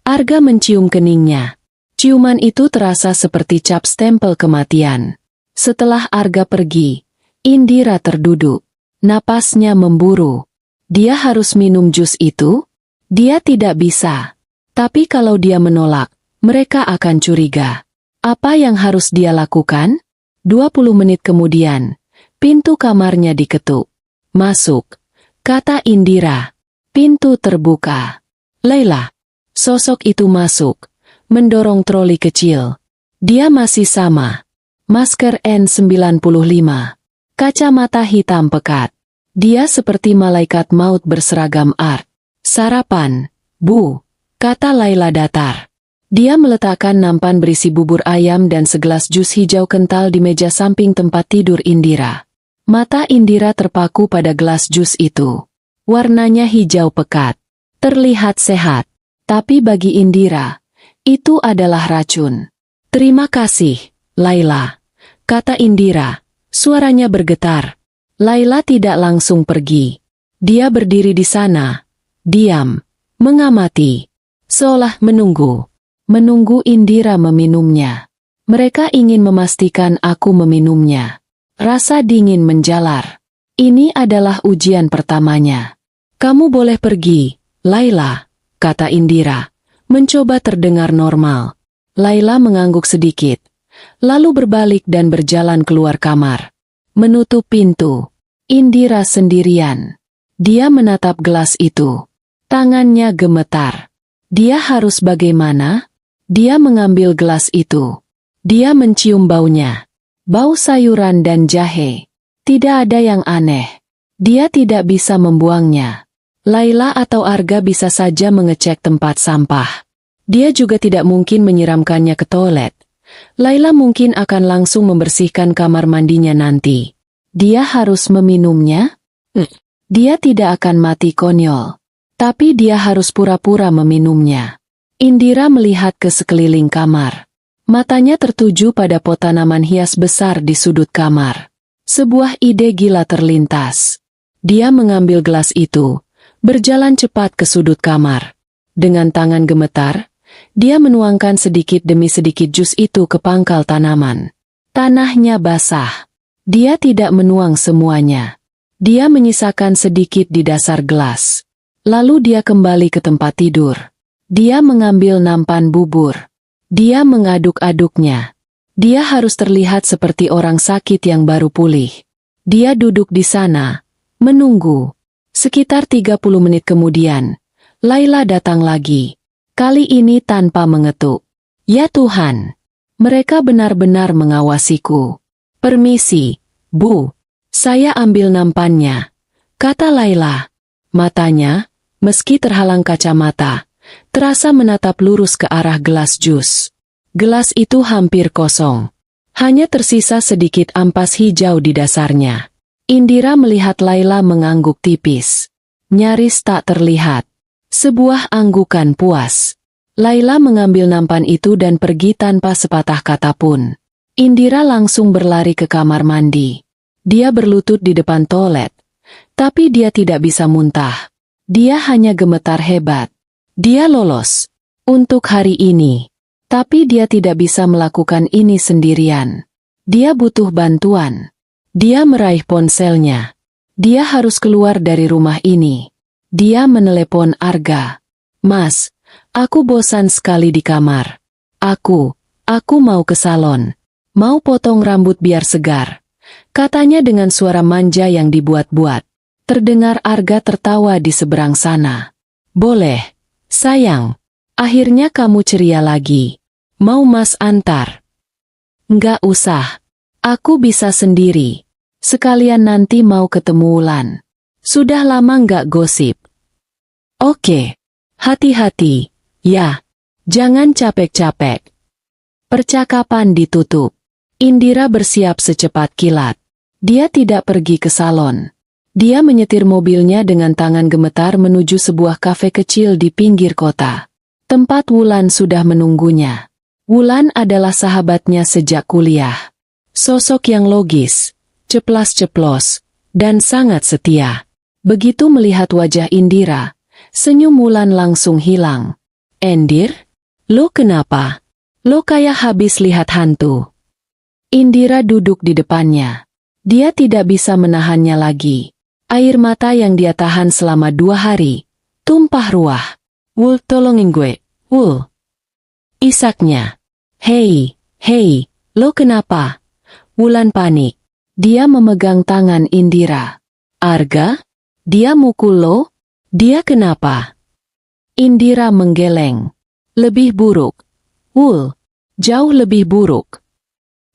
Speaker 1: Arga mencium keningnya. Ciuman itu terasa seperti cap stempel kematian. Setelah Arga pergi, Indira terduduk. Napasnya memburu. Dia harus minum jus itu? Dia tidak bisa. Tapi kalau dia menolak, mereka akan curiga. Apa yang harus dia lakukan? 20 menit kemudian, pintu kamarnya diketuk. Masuk, kata Indira. Pintu terbuka. Laila. Sosok itu masuk, mendorong troli kecil. Dia masih sama. Masker N95. Kacamata hitam pekat. Dia seperti malaikat maut berseragam art. Sarapan, Bu. Kata Laila datar. Dia meletakkan nampan berisi bubur ayam dan segelas jus hijau kental di meja samping tempat tidur Indira. Mata Indira terpaku pada gelas jus itu. Warnanya hijau pekat. Terlihat sehat. Tapi bagi Indira, itu adalah racun. Terima kasih, Laila. Kata Indira. Suaranya bergetar. Laila tidak langsung pergi. Dia berdiri di sana. Diam. Mengamati. Seolah menunggu. Menunggu Indira meminumnya. Mereka ingin memastikan aku meminumnya. Rasa dingin menjalar. Ini adalah ujian pertamanya. Kamu boleh pergi, Laila, kata Indira. Mencoba terdengar normal. Laila mengangguk sedikit. Lalu berbalik dan berjalan keluar kamar. Menutup pintu. Indira sendirian. Dia menatap gelas itu. Tangannya gemetar. Dia harus bagaimana? Dia mengambil gelas itu. Dia mencium baunya. Bau sayuran dan jahe. Tidak ada yang aneh. Dia tidak bisa membuangnya. Laila atau Arga bisa saja mengecek tempat sampah. Dia juga tidak mungkin menyiramkannya ke toilet. Laila mungkin akan langsung membersihkan kamar mandinya nanti. Dia harus meminumnya? Dia tidak akan mati konyol. Tapi dia harus pura-pura meminumnya. Indira melihat ke sekeliling kamar. Matanya tertuju pada pot tanaman hias besar di sudut kamar. Sebuah ide gila terlintas. Dia mengambil gelas itu, berjalan cepat ke sudut kamar. Dengan tangan gemetar, dia menuangkan sedikit demi sedikit jus itu ke pangkal tanaman. Tanahnya basah. Dia tidak menuang semuanya. Dia menyisakan sedikit di dasar gelas. Lalu dia kembali ke tempat tidur. Dia mengambil nampan bubur. Dia mengaduk-aduknya. Dia harus terlihat seperti orang sakit yang baru pulih. Dia duduk di sana, menunggu. Sekitar 30 menit kemudian, Laila datang lagi. Kali ini tanpa mengetuk. Ya Tuhan, mereka benar-benar mengawasiku. Permisi, Bu. Saya ambil nampannya, kata Laila. Matanya, meski terhalang kacamata, terasa menatap lurus ke arah gelas jus. Gelas itu hampir kosong. Hanya tersisa sedikit ampas hijau di dasarnya. Indira melihat Laila mengangguk tipis. Nyaris tak terlihat. Sebuah anggukan puas. Laila mengambil nampan itu dan pergi tanpa sepatah kata pun. Indira langsung berlari ke kamar mandi. Dia berlutut di depan toilet. Tapi dia tidak bisa muntah. Dia hanya gemetar hebat. Dia lolos untuk hari ini. Tapi dia tidak bisa melakukan ini sendirian. Dia butuh bantuan. Dia meraih ponselnya. Dia harus keluar dari rumah ini. Dia menelepon Arga. Mas, aku bosan sekali di kamar. Aku mau ke salon. Mau potong rambut biar segar. Katanya dengan suara manja yang dibuat-buat. Terdengar Arga tertawa di seberang sana. Boleh, sayang. Akhirnya kamu ceria lagi. Mau Mas antar? Nggak usah. Aku bisa sendiri. Sekalian nanti mau ketemu Wulan. Sudah lama nggak gosip. Oke. Hati-hati. Ya. Jangan capek-capek. Percakapan ditutup. Indira bersiap secepat kilat. Dia tidak pergi ke salon. Dia menyetir mobilnya dengan tangan gemetar menuju sebuah kafe kecil di pinggir kota. Tempat Wulan sudah menunggunya. Wulan adalah sahabatnya sejak kuliah. Sosok yang logis, ceplas-ceplos, dan sangat setia. Begitu melihat wajah Indira, senyum Wulan langsung hilang. Endir? Lo kenapa? Lo kayak habis lihat hantu. Indira duduk di depannya. Dia tidak bisa menahannya lagi. Air mata yang dia tahan selama 2 hari, tumpah ruah. Wul, tolongin gue, Wul. Isaknya. Hei, lo kenapa? Wulan panik. Dia memegang tangan Indira. Arga? Dia mukul lo? Dia kenapa? Indira menggeleng. Lebih buruk. Wul, jauh lebih buruk.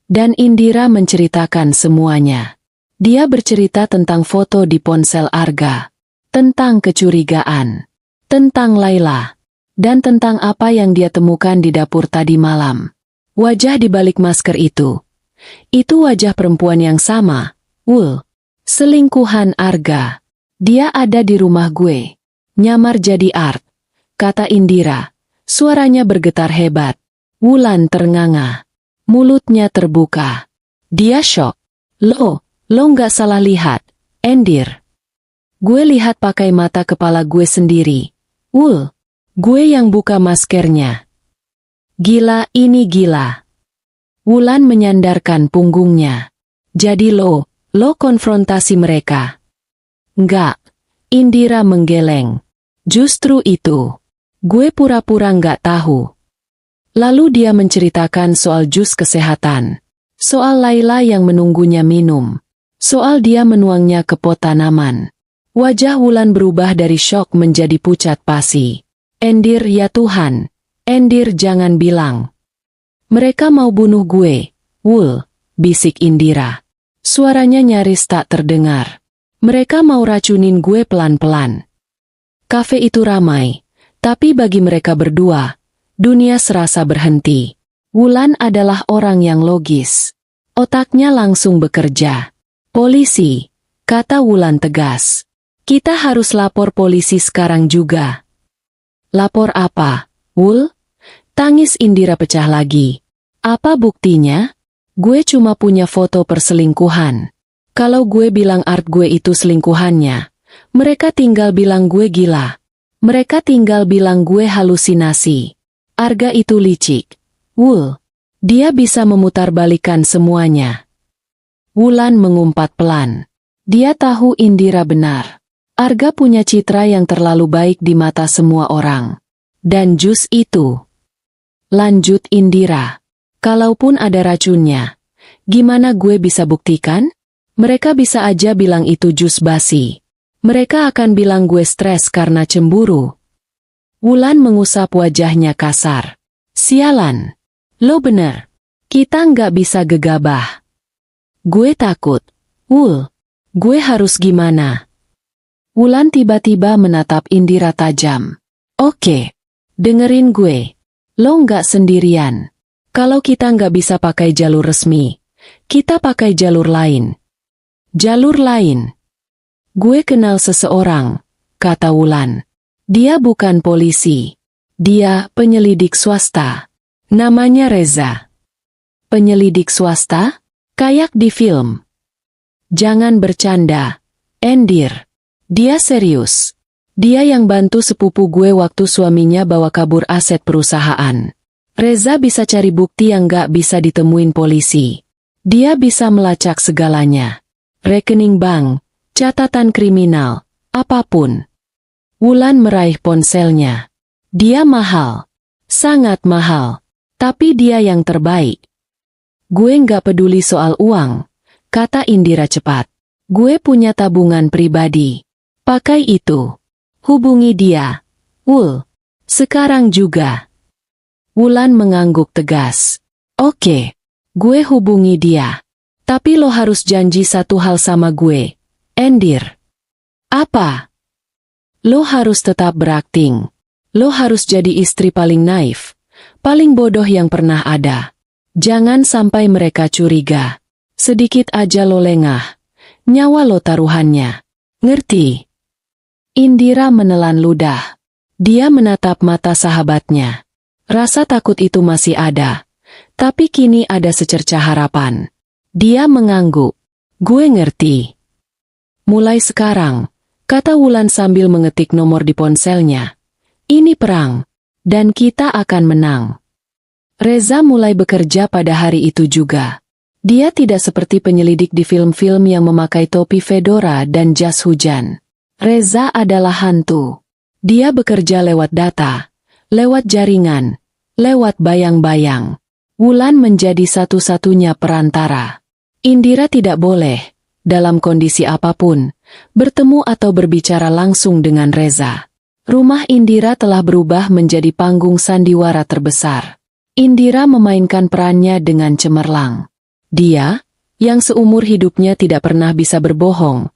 Speaker 1: Dan Indira menceritakan semuanya. Dia bercerita tentang foto di ponsel Arga. Tentang kecurigaan. Tentang Laila. Dan tentang apa yang dia temukan di dapur tadi malam. Wajah di balik masker itu. Itu wajah perempuan yang sama, Wul. Selingkuhan Arga. Dia ada di rumah gue. Nyamar jadi Art, kata Indira. Suaranya bergetar hebat. Wulan ternganga. Mulutnya terbuka. Dia syok. Lo nggak salah lihat, Endir. Gue lihat pakai mata kepala gue sendiri. Wul. Gue yang buka maskernya. Gila, ini gila. Wulan menyandarkan punggungnya. Jadi lo konfrontasi mereka. Enggak. Indira menggeleng. Justru itu. Gue pura-pura nggak tahu. Lalu dia menceritakan soal jus kesehatan. Soal Laila yang menunggunya minum. Soal dia menuangnya ke pot tanaman. Wajah Wulan berubah dari syok menjadi pucat pasi. Endir, ya Tuhan. Endir, jangan bilang. Mereka mau bunuh gue, Wul, bisik Indira. Suaranya nyaris tak terdengar. Mereka mau racunin gue pelan-pelan. Kafe itu ramai, tapi bagi mereka berdua, dunia serasa berhenti. Wulan adalah orang yang logis. Otaknya langsung bekerja. Polisi, kata Wulan tegas. Kita harus lapor polisi sekarang juga. Lapor apa, Wul? Tangis Indira pecah lagi. Apa buktinya? Gue cuma punya foto perselingkuhan. Kalau gue bilang Art gue itu selingkuhannya, mereka tinggal bilang gue gila. Mereka tinggal bilang gue halusinasi. Arga itu licik. Wul. Dia bisa memutarbalikkan semuanya. Wulan mengumpat pelan. Dia tahu Indira benar. Arga punya citra yang terlalu baik di mata semua orang. Dan jus itu. Lanjut Indira. Kalaupun ada racunnya, gimana gue bisa buktikan? Mereka bisa aja bilang itu jus basi. Mereka akan bilang gue stres karena cemburu. Wulan mengusap wajahnya kasar. Sialan. Lo bener. Kita nggak bisa gegabah. Gue takut. Wul. Gue harus gimana? Wulan tiba-tiba menatap Indira tajam. Oke. Dengerin gue. Lo nggak sendirian. Kalau kita nggak bisa pakai jalur resmi, kita pakai jalur lain. Jalur lain. Gue kenal seseorang, kata Wulan. Dia bukan polisi. Dia penyelidik swasta. Namanya Reza. Penyelidik swasta? Kayak di film. Jangan bercanda, Endir. Dia serius. Dia yang bantu sepupu gue waktu suaminya bawa kabur aset perusahaan. Reza bisa cari bukti yang gak bisa ditemuin polisi. Dia bisa melacak segalanya. Rekening bank, catatan kriminal, apapun. Wulan meraih ponselnya. Dia mahal. Sangat mahal. Tapi dia yang terbaik. Gue nggak peduli soal uang, kata Indira cepat. Gue punya tabungan pribadi. Pakai itu. Hubungi dia. Wul. Sekarang juga. Wulan mengangguk tegas. Oke. Gue hubungi dia. Tapi lo harus janji satu hal sama gue. Endir. Apa? Lo harus tetap berakting. Lo harus jadi istri paling naif. Paling bodoh yang pernah ada. Jangan sampai mereka curiga. Sedikit aja lo lengah. Nyawa lo taruhannya. Ngerti? Indira menelan ludah. Dia menatap mata sahabatnya. Rasa takut itu masih ada. Tapi kini ada secercah harapan. Dia mengangguk. Gue ngerti. Mulai sekarang, kata Wulan sambil mengetik nomor di ponselnya. Ini perang. Dan kita akan menang. Reza mulai bekerja pada hari itu juga. Dia tidak seperti penyelidik di film-film yang memakai topi fedora dan jas hujan. Reza adalah hantu. Dia bekerja lewat data, lewat jaringan, lewat bayang-bayang. Wulan menjadi satu-satunya perantara. Indira tidak boleh, dalam kondisi apapun, bertemu atau berbicara langsung dengan Reza. Rumah Indira telah berubah menjadi panggung sandiwara terbesar. Indira memainkan perannya dengan cemerlang. Dia, yang seumur hidupnya tidak pernah bisa berbohong,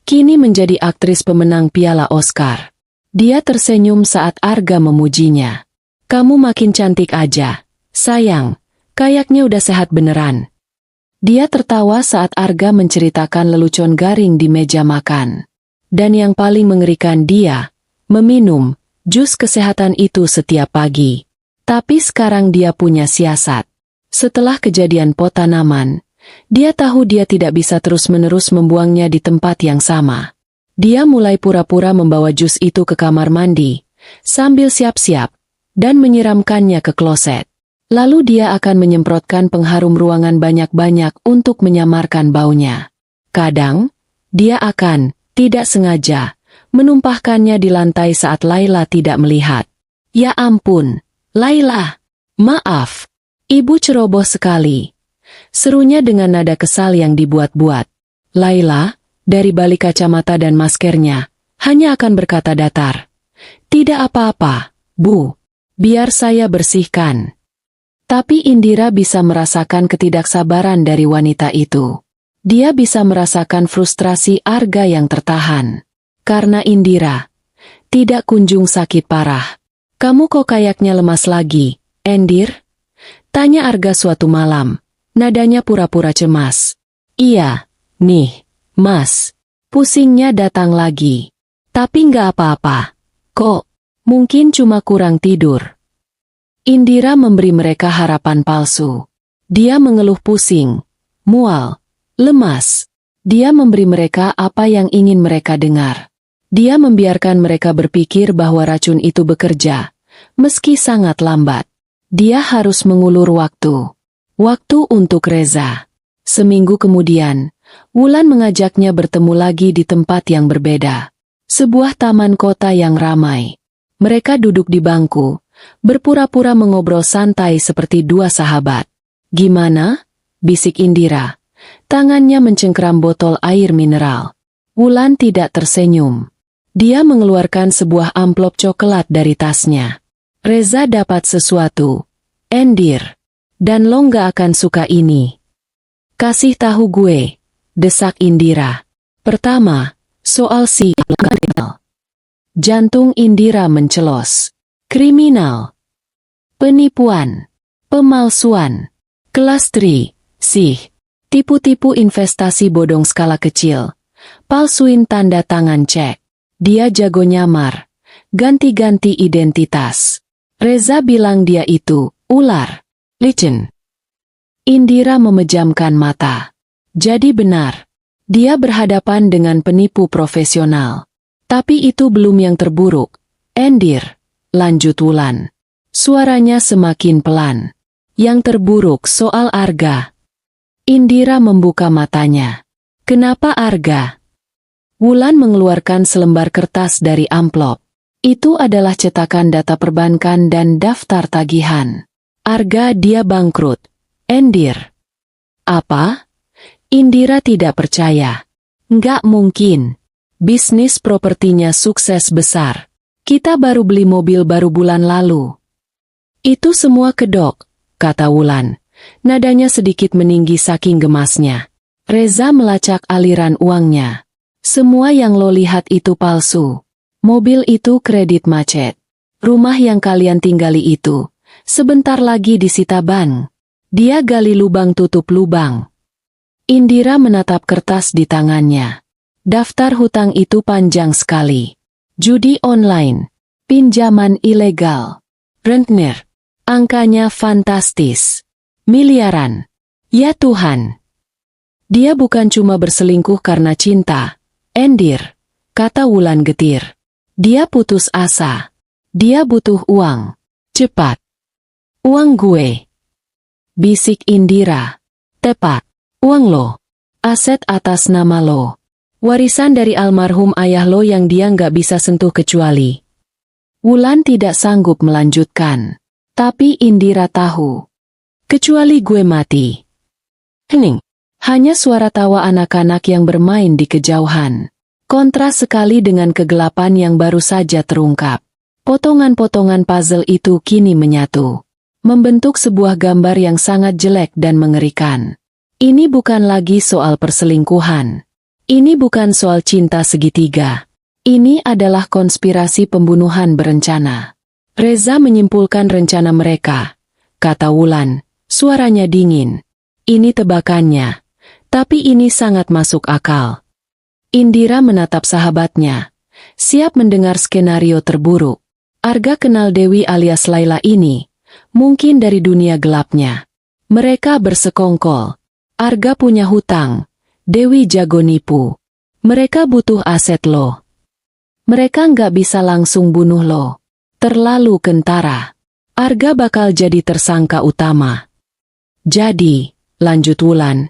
Speaker 1: kini menjadi aktris pemenang piala Oscar. Dia tersenyum saat Arga memujinya. Kamu makin cantik aja, sayang, kayaknya udah sehat beneran. Dia tertawa saat Arga menceritakan lelucon garing di meja makan. Dan yang paling mengerikan dia, meminum jus kesehatan itu setiap pagi. Tapi sekarang dia punya siasat. Setelah kejadian pot tanaman, dia tahu dia tidak bisa terus-menerus membuangnya di tempat yang sama. Dia mulai pura-pura membawa jus itu ke kamar mandi, sambil siap-siap, dan menyiramkannya ke kloset. Lalu dia akan menyemprotkan pengharum ruangan banyak-banyak untuk menyamarkan baunya. Kadang, dia akan, tidak sengaja, menumpahkannya di lantai saat Laila tidak melihat. Ya ampun, Laila, maaf, ibu ceroboh sekali. Serunya dengan nada kesal yang dibuat-buat. Laila, dari balik kacamata dan maskernya, hanya akan berkata datar. Tidak apa-apa, Bu. Biar saya bersihkan. Tapi Indira bisa merasakan ketidaksabaran dari wanita itu. Dia bisa merasakan frustrasi Arga yang tertahan. Karena Indira tidak kunjung sakit parah. Kamu kok kayaknya lemas lagi, Endir? Tanya Arga suatu malam. Nadanya pura-pura cemas. Iya, nih, Mas. Pusingnya datang lagi. Tapi nggak apa-apa. Kok? Mungkin cuma kurang tidur. Indira memberi mereka harapan palsu. Dia mengeluh pusing, mual, lemas. Dia memberi mereka apa yang ingin mereka dengar. Dia membiarkan mereka berpikir bahwa racun itu bekerja, meski sangat lambat. Dia harus mengulur waktu. Waktu untuk Reza. Seminggu kemudian, Wulan mengajaknya bertemu lagi di tempat yang berbeda. Sebuah taman kota yang ramai. Mereka duduk di bangku, berpura-pura mengobrol santai seperti dua sahabat. Gimana? Bisik Indira. Tangannya mencengkeram botol air mineral. Wulan tidak tersenyum. Dia mengeluarkan sebuah amplop coklat dari tasnya. Reza dapat sesuatu. Endir. Dan lo nggak akan suka ini. Kasih tahu gue, desak Indira. Pertama, soal si kriminal. Jantung Indira mencelos. Kriminal. Penipuan. Pemalsuan. Kelas 3, sih. Tipu-tipu investasi bodong skala kecil. Palsuin tanda tangan cek. Dia jago nyamar. Ganti-ganti identitas. Reza bilang dia itu ular. Licin. Indira memejamkan mata. Jadi benar. Dia berhadapan dengan penipu profesional. Tapi itu belum yang terburuk. Endir. Lanjut Wulan. Suaranya semakin pelan. Yang terburuk soal Arga. Indira membuka matanya. Kenapa Arga? Wulan mengeluarkan selembar kertas dari amplop. Itu adalah cetakan data perbankan dan daftar tagihan. Arga dia bangkrut. Endir. Apa? Indira tidak percaya. Nggak mungkin. Bisnis propertinya sukses besar. Kita baru beli mobil baru bulan lalu. Itu semua kedok, kata Wulan. Nadanya sedikit meninggi saking gemasnya. Reza melacak aliran uangnya. Semua yang lo lihat itu palsu. Mobil itu kredit macet. Rumah yang kalian tinggali itu, sebentar lagi disita bank. Dia gali lubang tutup lubang. Indira menatap kertas di tangannya. Daftar hutang itu panjang sekali. Judi online. Pinjaman ilegal. Rentner. Angkanya fantastis. Miliaran. Ya Tuhan. Dia bukan cuma berselingkuh karena cinta. Endir, kata Wulan getir. Dia putus asa. Dia butuh uang. Cepat. Uang gue. Bisik Indira. Tepat. Uang lo. Aset atas nama lo. Warisan dari almarhum ayah lo yang dia nggak bisa sentuh kecuali. Wulan tidak sanggup melanjutkan. Tapi Indira tahu. Kecuali gue mati. Hening. Hanya suara tawa anak-anak yang bermain di kejauhan. Kontras sekali dengan kegelapan yang baru saja terungkap. Potongan-potongan puzzle itu kini menyatu. Membentuk sebuah gambar yang sangat jelek dan mengerikan. Ini bukan lagi soal perselingkuhan. Ini bukan soal cinta segitiga. Ini adalah konspirasi pembunuhan berencana. Reza menyimpulkan rencana mereka. Kata Wulan, suaranya dingin. Ini tebakannya. Tapi ini sangat masuk akal. Indira menatap sahabatnya. Siap mendengar skenario terburuk. Arga kenal Dewi alias Laila ini. Mungkin dari dunia gelapnya. Mereka bersekongkol. Arga punya hutang. Dewi jago nipu. Mereka butuh aset lo. Mereka nggak bisa langsung bunuh lo. Terlalu kentara. Arga bakal jadi tersangka utama. Jadi, lanjut Wulan,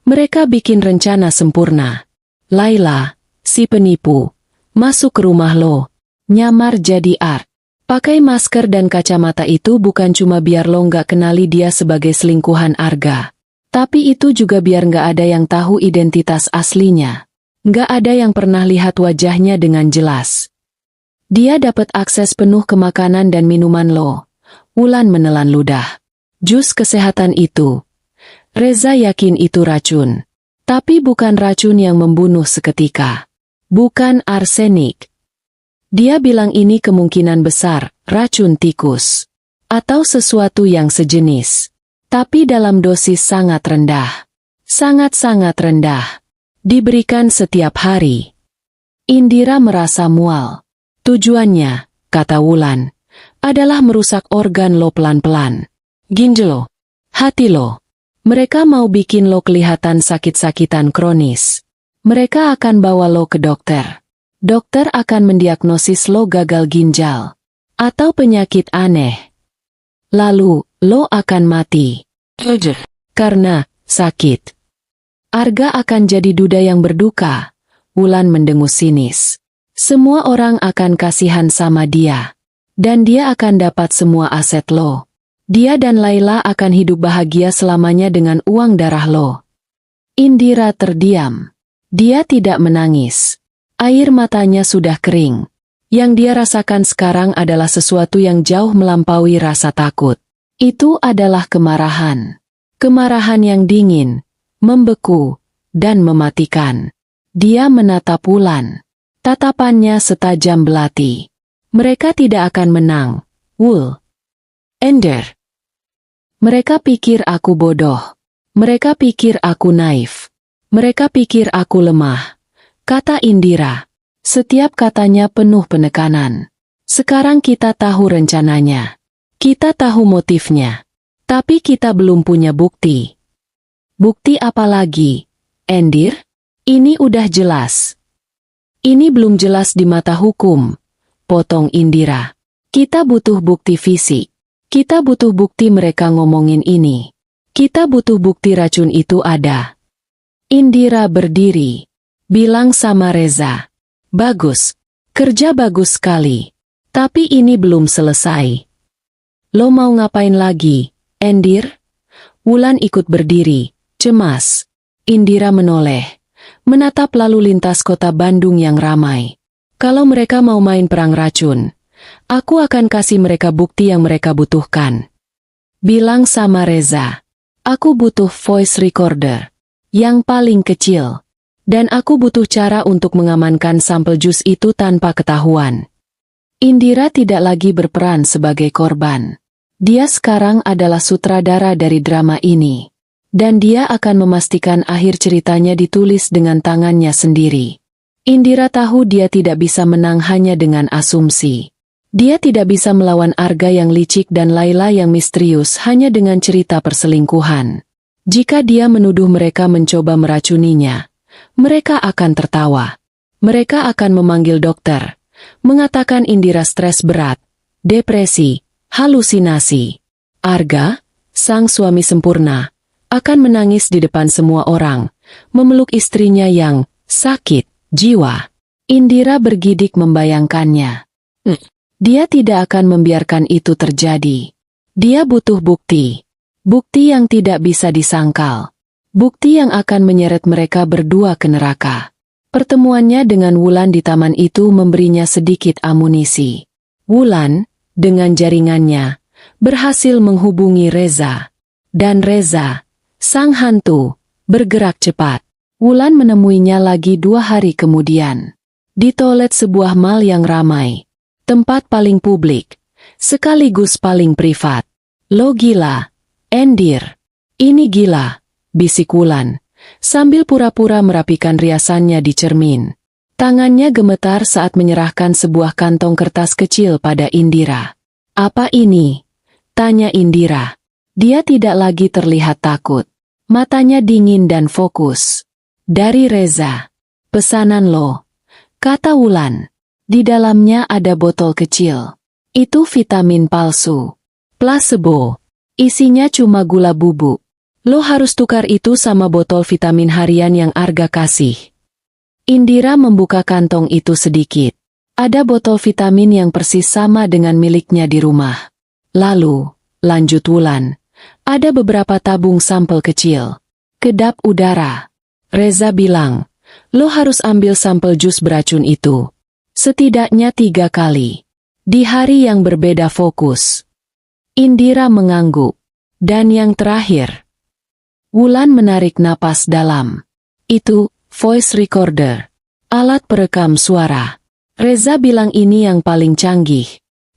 Speaker 1: mereka bikin rencana sempurna. Laila, si penipu, masuk ke rumah lo, nyamar jadi Art. Pakai masker dan kacamata itu bukan cuma biar lo nggak kenali dia sebagai selingkuhan Arga. Tapi itu juga biar nggak ada yang tahu identitas aslinya. Nggak ada yang pernah lihat wajahnya dengan jelas. Dia dapat akses penuh ke makanan dan minuman lo. Wulan menelan ludah. Jus kesehatan itu. Reza yakin itu racun. Tapi bukan racun yang membunuh seketika. Bukan arsenik. Dia bilang ini kemungkinan besar, racun tikus. Atau sesuatu yang sejenis. Tapi dalam dosis sangat rendah. Sangat-sangat rendah. Diberikan setiap hari. Indira merasa mual. Tujuannya, kata Wulan, adalah merusak organ lo pelan-pelan. Ginjal lo, hati lo. Mereka mau bikin lo kelihatan sakit-sakitan kronis. Mereka akan bawa lo ke dokter. Dokter akan mendiagnosis lo gagal ginjal. Atau penyakit aneh. Lalu, lo akan mati. Karena sakit. Arga akan jadi duda yang berduka. Wulan mendengus sinis. Semua orang akan kasihan sama dia. Dan dia akan dapat semua aset lo. Dia dan Laila akan hidup bahagia selamanya dengan uang darah lo. Indira terdiam. Dia tidak menangis. Air matanya sudah kering. Yang dia rasakan sekarang adalah sesuatu yang jauh melampaui rasa takut. Itu adalah kemarahan. Kemarahan yang dingin, membeku, dan mematikan. Dia menatap Wulan. Tatapannya setajam belati. Mereka tidak akan menang, Wul. Ender. Mereka pikir aku bodoh. Mereka pikir aku naif. Mereka pikir aku lemah, kata Indira. Setiap katanya penuh penekanan. Sekarang kita tahu rencananya. Kita tahu motifnya. Tapi kita belum punya bukti. Bukti apa lagi, Endir? Ini udah jelas. Ini belum jelas di mata hukum, potong Indira. Kita butuh bukti fisik. Kita butuh bukti mereka ngomongin ini. Kita butuh bukti racun itu ada. Indira berdiri, bilang sama Reza. Bagus, kerja bagus sekali. Tapi ini belum selesai. Lo mau ngapain lagi, Endir? Wulan ikut berdiri, cemas. Indira menoleh, menatap lalu lintas kota Bandung yang ramai. Kalau mereka mau main perang racun, aku akan kasih mereka bukti yang mereka butuhkan. Bilang sama Reza, aku butuh voice recorder, yang paling kecil. Dan aku butuh cara untuk mengamankan sampel jus itu tanpa ketahuan. Indira tidak lagi berperan sebagai korban. Dia sekarang adalah sutradara dari drama ini. Dan dia akan memastikan akhir ceritanya ditulis dengan tangannya sendiri. Indira tahu dia tidak bisa menang hanya dengan asumsi. Dia tidak bisa melawan Arga yang licik dan Laila yang misterius hanya dengan cerita perselingkuhan. Jika dia menuduh mereka mencoba meracuninya, mereka akan tertawa. Mereka akan memanggil dokter, mengatakan Indira stres berat, depresi, halusinasi. Arga, sang suami sempurna, akan menangis di depan semua orang, memeluk istrinya yang sakit jiwa. Indira bergidik membayangkannya. Dia tidak akan membiarkan itu terjadi. Dia butuh bukti. Bukti yang tidak bisa disangkal. Bukti yang akan menyeret mereka berdua ke neraka. Pertemuannya dengan Wulan di taman itu memberinya sedikit amunisi. Wulan, dengan jaringannya, berhasil menghubungi Reza. Dan Reza, sang hantu, bergerak cepat. Wulan menemuinya lagi 2 hari kemudian. Di toilet sebuah mall yang ramai. Tempat paling publik, sekaligus paling privat. Lo gila, Endir. Ini gila, bisik Wulan, sambil pura-pura merapikan riasannya di cermin. Tangannya gemetar saat menyerahkan sebuah kantong kertas kecil pada Indira. Apa ini? Tanya Indira. Dia tidak lagi terlihat takut. Matanya dingin dan fokus. Dari Reza. Pesanan lo, kata Wulan. Di dalamnya ada botol kecil. Itu vitamin palsu. Placebo. Isinya cuma gula bubuk. Lo harus tukar itu sama botol vitamin harian yang Arga kasih. Indira membuka kantong itu sedikit. Ada botol vitamin yang persis sama dengan miliknya di rumah. Lalu, lanjut Wulan, ada beberapa tabung sampel kecil. Kedap udara. Reza bilang, lo harus ambil sampel jus beracun itu. Setidaknya 3 kali. Di hari yang berbeda fokus. Indira mengangguk. Dan yang terakhir. Wulan menarik napas dalam. Itu, voice recorder. Alat perekam suara. Reza bilang ini yang paling canggih.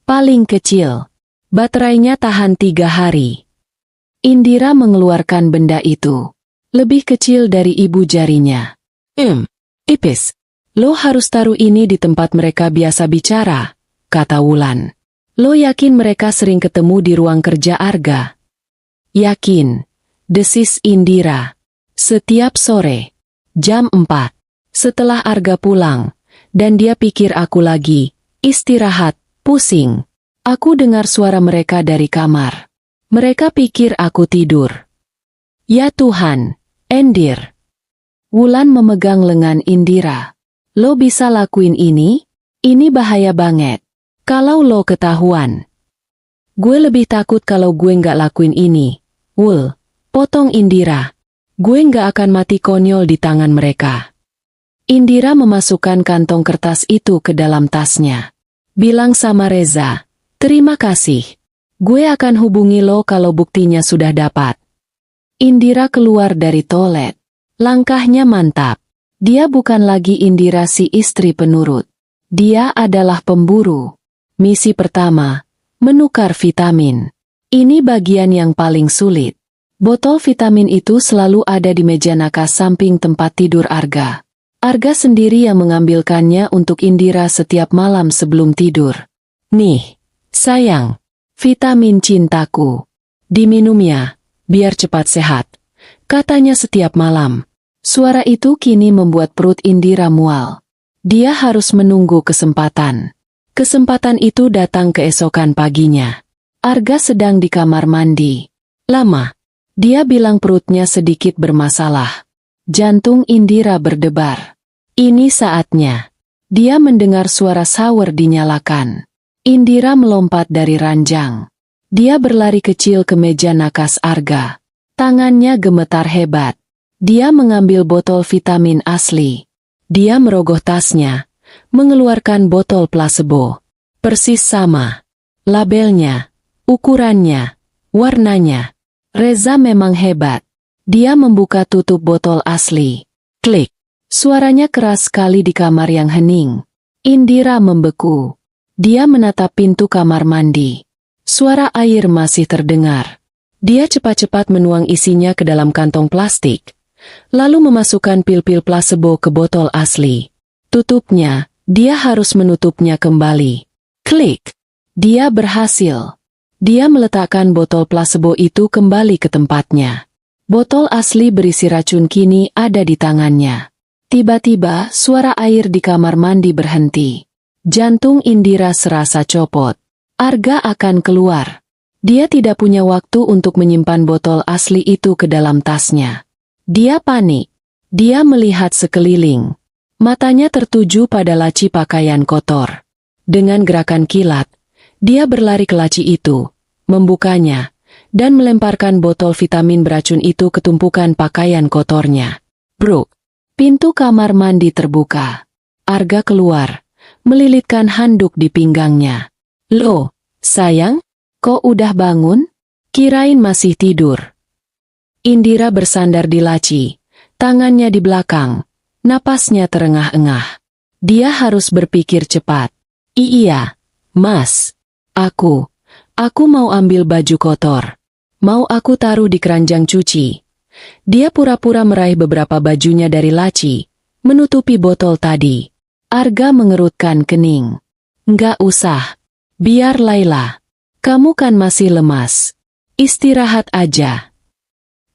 Speaker 1: Paling kecil. Baterainya tahan 3 hari. Indira mengeluarkan benda itu. Lebih kecil dari ibu jarinya. Tipis. Lo harus taruh ini di tempat mereka biasa bicara, kata Wulan. Lo yakin mereka sering ketemu di ruang kerja Arga? Yakin, desis Indira. Setiap sore, jam 4, setelah Arga pulang, dan dia pikir aku lagi, istirahat, pusing. Aku dengar suara mereka dari kamar. Mereka pikir aku tidur. Ya Tuhan, Endir. Wulan memegang lengan Indira. Lo bisa lakuin ini? Ini bahaya banget. Kalau lo ketahuan. Gue lebih takut kalau gue nggak lakuin ini. Wul, potong Indira. Gue nggak akan mati konyol di tangan mereka. Indira memasukkan kantong kertas itu ke dalam tasnya. Bilang sama Reza, "Terima kasih. Gue akan hubungi lo kalau buktinya sudah dapat." Indira keluar dari toilet. Langkahnya mantap. Dia bukan lagi Indira si istri penurut. Dia adalah pemburu. Misi pertama, menukar vitamin. Ini bagian yang paling sulit. Botol vitamin itu selalu ada di meja nakas samping tempat tidur Arga. Arga sendiri yang mengambilkannya untuk Indira setiap malam sebelum tidur. "Nih, sayang, vitamin cintaku. Diminum ya, biar cepat sehat," katanya setiap malam. Suara itu kini membuat perut Indira mual. Dia harus menunggu kesempatan. Kesempatan itu datang keesokan paginya. Arga sedang di kamar mandi. Lama. Dia bilang perutnya sedikit bermasalah. Jantung Indira berdebar. Ini saatnya. Dia mendengar suara shower dinyalakan. Indira melompat dari ranjang. Dia berlari kecil ke meja nakas Arga. Tangannya gemetar hebat. Dia mengambil botol vitamin asli. Dia merogoh tasnya, mengeluarkan botol plasebo. Persis sama. Labelnya, ukurannya, warnanya. Reza memang hebat. Dia membuka tutup botol asli. Klik. Suaranya keras sekali di kamar yang hening. Indira membeku. Dia menatap pintu kamar mandi. Suara air masih terdengar. Dia cepat-cepat menuang isinya ke dalam kantong plastik, lalu memasukkan pil-pil plasebo ke botol asli. Tutupnya, dia harus menutupnya kembali. Klik. Dia berhasil. Dia meletakkan botol plasebo itu kembali ke tempatnya. Botol asli berisi racun kini ada di tangannya. Tiba-tiba, suara air di kamar mandi berhenti. Jantung Indira serasa copot. Arga akan keluar. Dia tidak punya waktu untuk menyimpan botol asli itu ke dalam tasnya. Dia panik. Dia melihat sekeliling. Matanya tertuju pada laci pakaian kotor. Dengan gerakan kilat, dia berlari ke laci itu, membukanya, dan melemparkan botol vitamin beracun itu ke tumpukan pakaian kotornya. Bruk! Pintu kamar mandi terbuka. Arga keluar, melilitkan handuk di pinggangnya. "Loh, sayang, kok udah bangun? Kirain masih tidur." Indira bersandar di laci, tangannya di belakang, napasnya terengah-engah. Dia harus berpikir cepat. "Iya, Mas. Aku mau ambil baju kotor. Mau aku taruh di keranjang cuci." Dia pura-pura meraih beberapa bajunya dari laci, menutupi botol tadi. Arga mengerutkan kening. "Nggak usah. Biar Laila. Kamu kan masih lemas. Istirahat aja."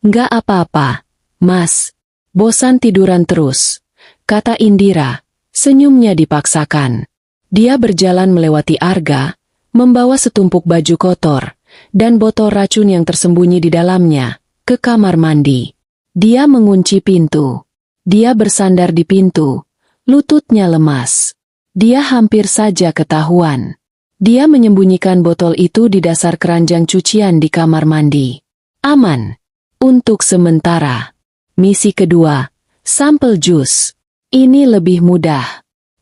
Speaker 1: "Nggak apa-apa, Mas. Bosan tiduran terus," kata Indira. Senyumnya dipaksakan. Dia berjalan melewati Arga, membawa setumpuk baju kotor, dan botol racun yang tersembunyi di dalamnya, ke kamar mandi. Dia mengunci pintu. Dia bersandar di pintu, lututnya lemas. Dia hampir saja ketahuan. Dia menyembunyikan botol itu di dasar keranjang cucian di kamar mandi. Aman. Untuk sementara. Misi kedua, sampel jus. Ini lebih mudah.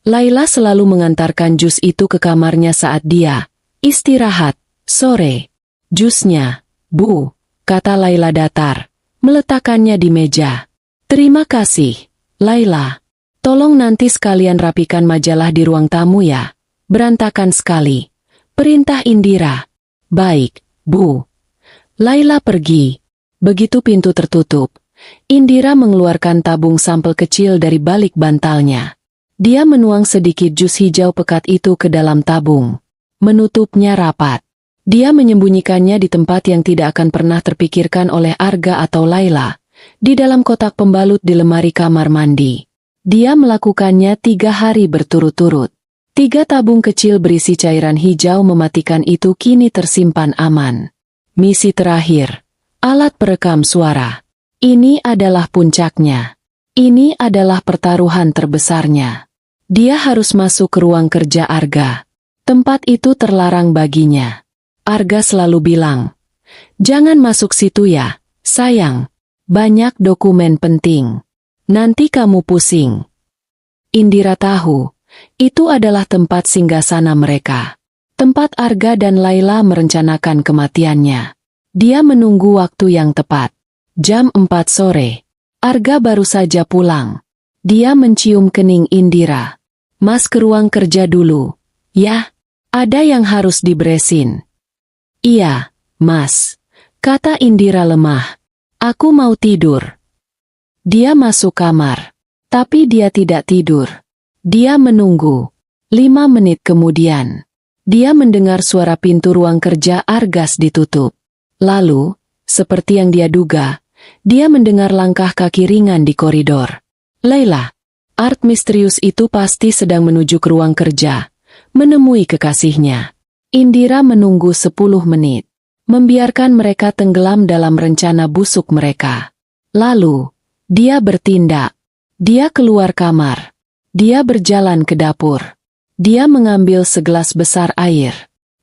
Speaker 1: Laila selalu mengantarkan jus itu ke kamarnya saat dia istirahat, sore. "Jusnya, Bu," kata Laila datar, meletakkannya di meja. "Terima kasih, Laila. Tolong nanti sekalian rapikan majalah di ruang tamu ya. Berantakan sekali," perintah Indira. "Baik, Bu." Laila pergi. Begitu pintu tertutup, Indira mengeluarkan tabung sampel kecil dari balik bantalnya. Dia menuang sedikit jus hijau pekat itu ke dalam tabung. Menutupnya rapat. Dia menyembunyikannya di tempat yang tidak akan pernah terpikirkan oleh Arga atau Laila, di dalam kotak pembalut di lemari kamar mandi. Dia melakukannya 3 hari berturut-turut. 3 tabung kecil berisi cairan hijau mematikan itu kini tersimpan aman. Misi terakhir, alat perekam suara. Ini adalah puncaknya. Ini adalah pertaruhan terbesarnya. Dia harus masuk ke ruang kerja Arga. Tempat itu terlarang baginya. Arga selalu bilang, "Jangan masuk situ ya, sayang. Banyak dokumen penting. Nanti kamu pusing." Indira tahu, itu adalah tempat singgasana mereka. Tempat Arga dan Laila merencanakan kematiannya. Dia menunggu waktu yang tepat. Jam 4 sore. Arga baru saja pulang. Dia mencium kening Indira. "Mas ke ruang kerja dulu." "Ya, ada yang harus diberesin." "Iya, Mas," kata Indira lemah. "Aku mau tidur." Dia masuk kamar. Tapi dia tidak tidur. Dia menunggu. 5 menit kemudian. Dia mendengar suara pintu ruang kerja Argas ditutup. Lalu, seperti yang dia duga, dia mendengar langkah kaki ringan di koridor. Laila. Art misterius itu pasti sedang menuju ke ruang kerja, menemui kekasihnya. Indira menunggu 10 menit. Membiarkan mereka tenggelam dalam rencana busuk mereka. Lalu, dia bertindak. Dia keluar kamar. Dia berjalan ke dapur. Dia mengambil segelas besar air.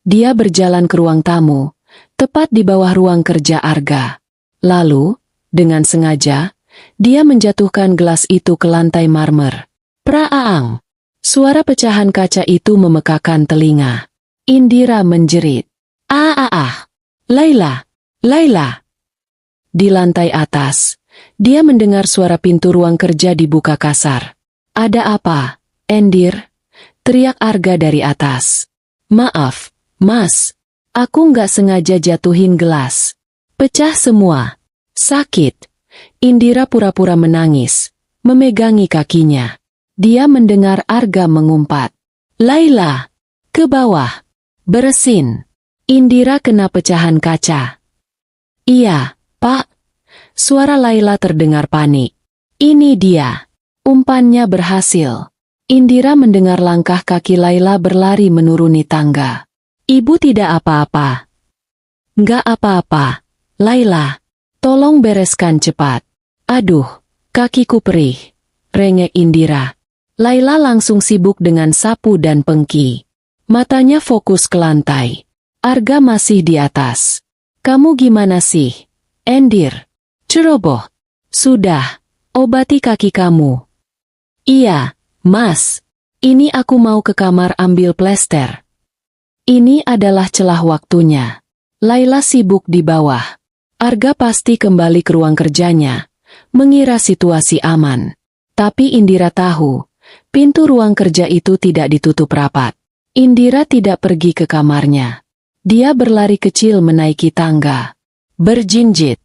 Speaker 1: Dia berjalan ke ruang tamu, tepat di bawah ruang kerja Arga. Lalu, dengan sengaja, dia menjatuhkan gelas itu ke lantai marmer. Praaang! Suara pecahan kaca itu memekakan telinga. Indira menjerit. "Ah! Laila! Laila!" Di lantai atas, dia mendengar suara pintu ruang kerja dibuka kasar. "Ada apa, Endir?" teriak Arga dari atas. "Maaf, Mas. Aku nggak sengaja jatuhin gelas. Pecah semua. Sakit." Indira pura-pura menangis, memegangi kakinya. Dia mendengar Arga mengumpat. "Laila! Ke bawah! Beresin!" Indira kena pecahan kaca. "Iya, Pak." Suara Laila terdengar panik. "Ini dia." Umpannya berhasil. Indira mendengar langkah kaki Laila berlari menuruni tangga. "Ibu tidak apa-apa." "Nggak apa-apa, Laila. Tolong bereskan cepat." "Aduh, kakiku perih," rengek Indira. Laila langsung sibuk dengan sapu dan pengki. Matanya fokus ke lantai. Arga masih di atas. "Kamu gimana sih, Endir?" "Ceroboh." "Sudah, obati kaki kamu." "Iya, Mas. Ini aku mau ke kamar ambil plester." Ini adalah celah waktunya. Laila sibuk di bawah. Arga pasti kembali ke ruang kerjanya, mengira situasi aman. Tapi Indira tahu, pintu ruang kerja itu tidak ditutup rapat. Indira tidak pergi ke kamarnya. Dia berlari kecil menaiki tangga. Berjinjit.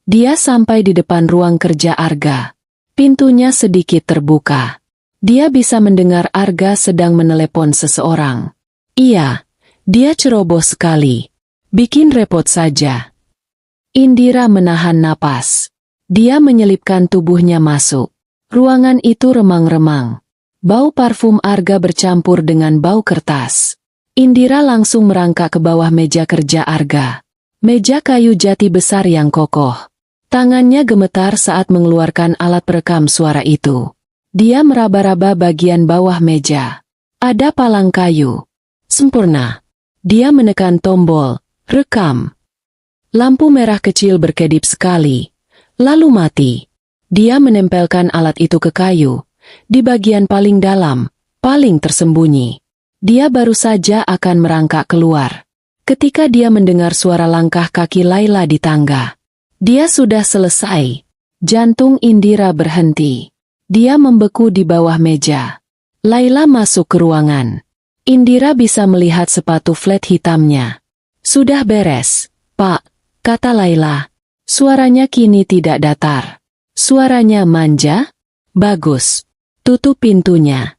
Speaker 1: Dia sampai di depan ruang kerja Arga. Pintunya sedikit terbuka. Dia bisa mendengar Arga sedang menelepon seseorang. Iya, dia ceroboh sekali. Bikin repot saja. Indira menahan napas. Dia menyelipkan tubuhnya masuk. Ruangan itu remang-remang. Bau parfum Arga bercampur dengan bau kertas. Indira langsung merangkak ke bawah meja kerja Arga. Meja kayu jati besar yang kokoh. Tangannya gemetar saat mengeluarkan alat perekam suara itu. Dia meraba-raba bagian bawah meja. Ada palang kayu. Sempurna. Dia menekan tombol, rekam. Lampu merah kecil berkedip sekali, lalu mati. Dia menempelkan alat itu ke kayu, di bagian paling dalam, paling tersembunyi. Dia baru saja akan merangkak keluar. Ketika dia mendengar suara langkah kaki Laila di tangga. Dia sudah selesai. Jantung Indira berhenti. Dia membeku di bawah meja. Laila masuk ke ruangan. Indira bisa melihat sepatu flat hitamnya. "Sudah beres, Pak," kata Laila. Suaranya kini tidak datar. Suaranya manja. "Bagus. Tutup pintunya,"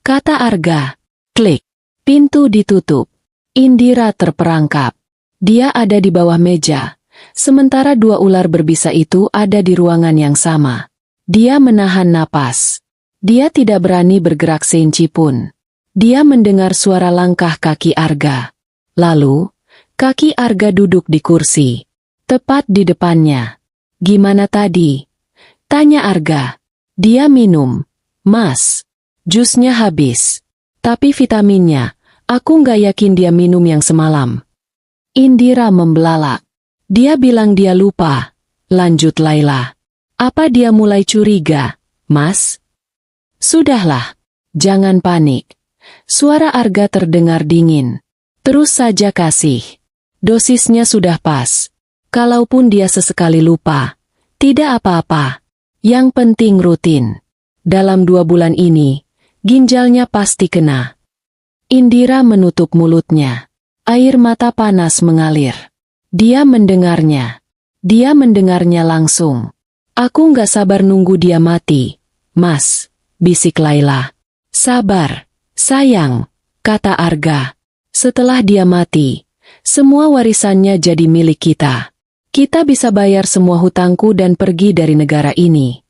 Speaker 1: kata Arga. Klik. Pintu ditutup. Indira terperangkap. Dia ada di bawah meja. Sementara 2 ular berbisa itu ada di ruangan yang sama. Dia menahan napas. Dia tidak berani bergerak seinci pun. Dia mendengar suara langkah kaki Arga. Lalu, kaki Arga duduk di kursi. Tepat di depannya. "Gimana tadi?" tanya Arga. Dia minum. "Mas, jusnya habis. Tapi vitaminnya, aku nggak yakin dia minum yang semalam." Indira membelalak. "Dia bilang dia lupa," lanjut Laila. "Apa dia mulai curiga, Mas?" "Sudahlah, jangan panik. Suara Arga terdengar dingin. Terus saja kasih. Dosisnya sudah pas. Kalaupun dia sesekali lupa, tidak apa-apa. Yang penting rutin. Dalam 2 bulan ini, ginjalnya pasti kena. Indira menutup mulutnya. Air mata panas mengalir. Dia mendengarnya. Dia mendengarnya langsung. Aku nggak sabar nunggu dia mati. Mas, bisik Laila. Sabar, sayang, kata Arga. Setelah dia mati, semua warisannya jadi milik kita. Kita bisa bayar semua hutangku dan pergi dari negara ini.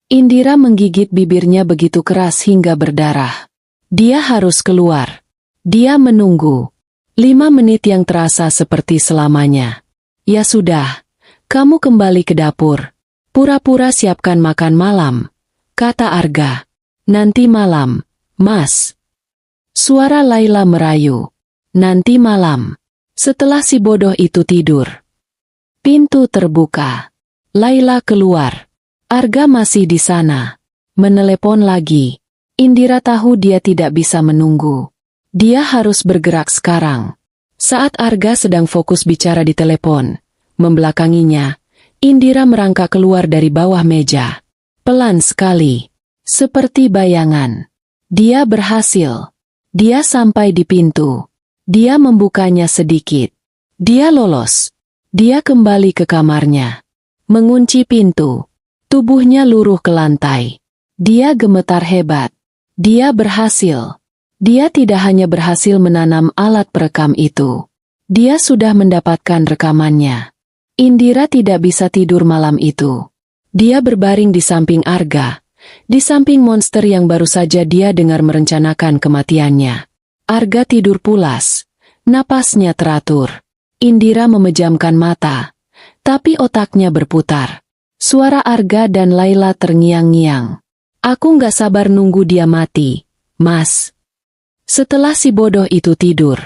Speaker 1: Indira menggigit bibirnya begitu keras hingga berdarah. Dia harus keluar. Dia menunggu. 5 menit yang terasa seperti selamanya. Ya sudah, kamu kembali ke dapur. Pura-pura siapkan makan malam, kata Arga. Nanti malam, Mas. Suara Laila merayu. Nanti malam. Setelah si bodoh itu tidur. Pintu terbuka. Laila keluar. Arga masih di sana. Menelepon lagi. Indira tahu dia tidak bisa menunggu. Dia harus bergerak sekarang. Saat Arga sedang fokus bicara di telepon, membelakanginya, Indira merangkak keluar dari bawah meja. Pelan sekali. Seperti bayangan. Dia berhasil. Dia sampai di pintu. Dia membukanya sedikit. Dia lolos. Dia kembali ke kamarnya. Mengunci pintu. Tubuhnya luruh ke lantai. Dia gemetar hebat. Dia berhasil. Dia tidak hanya berhasil menanam alat perekam itu. Dia sudah mendapatkan rekamannya. Indira tidak bisa tidur malam itu. Dia berbaring di samping Arga. Di samping monster yang baru saja dia dengar merencanakan kematiannya. Arga tidur pulas. Napasnya teratur. Indira memejamkan mata. Tapi otaknya berputar. Suara Arga dan Laila terngiang-ngiang. Aku nggak sabar nunggu dia mati, Mas. Setelah si bodoh itu tidur.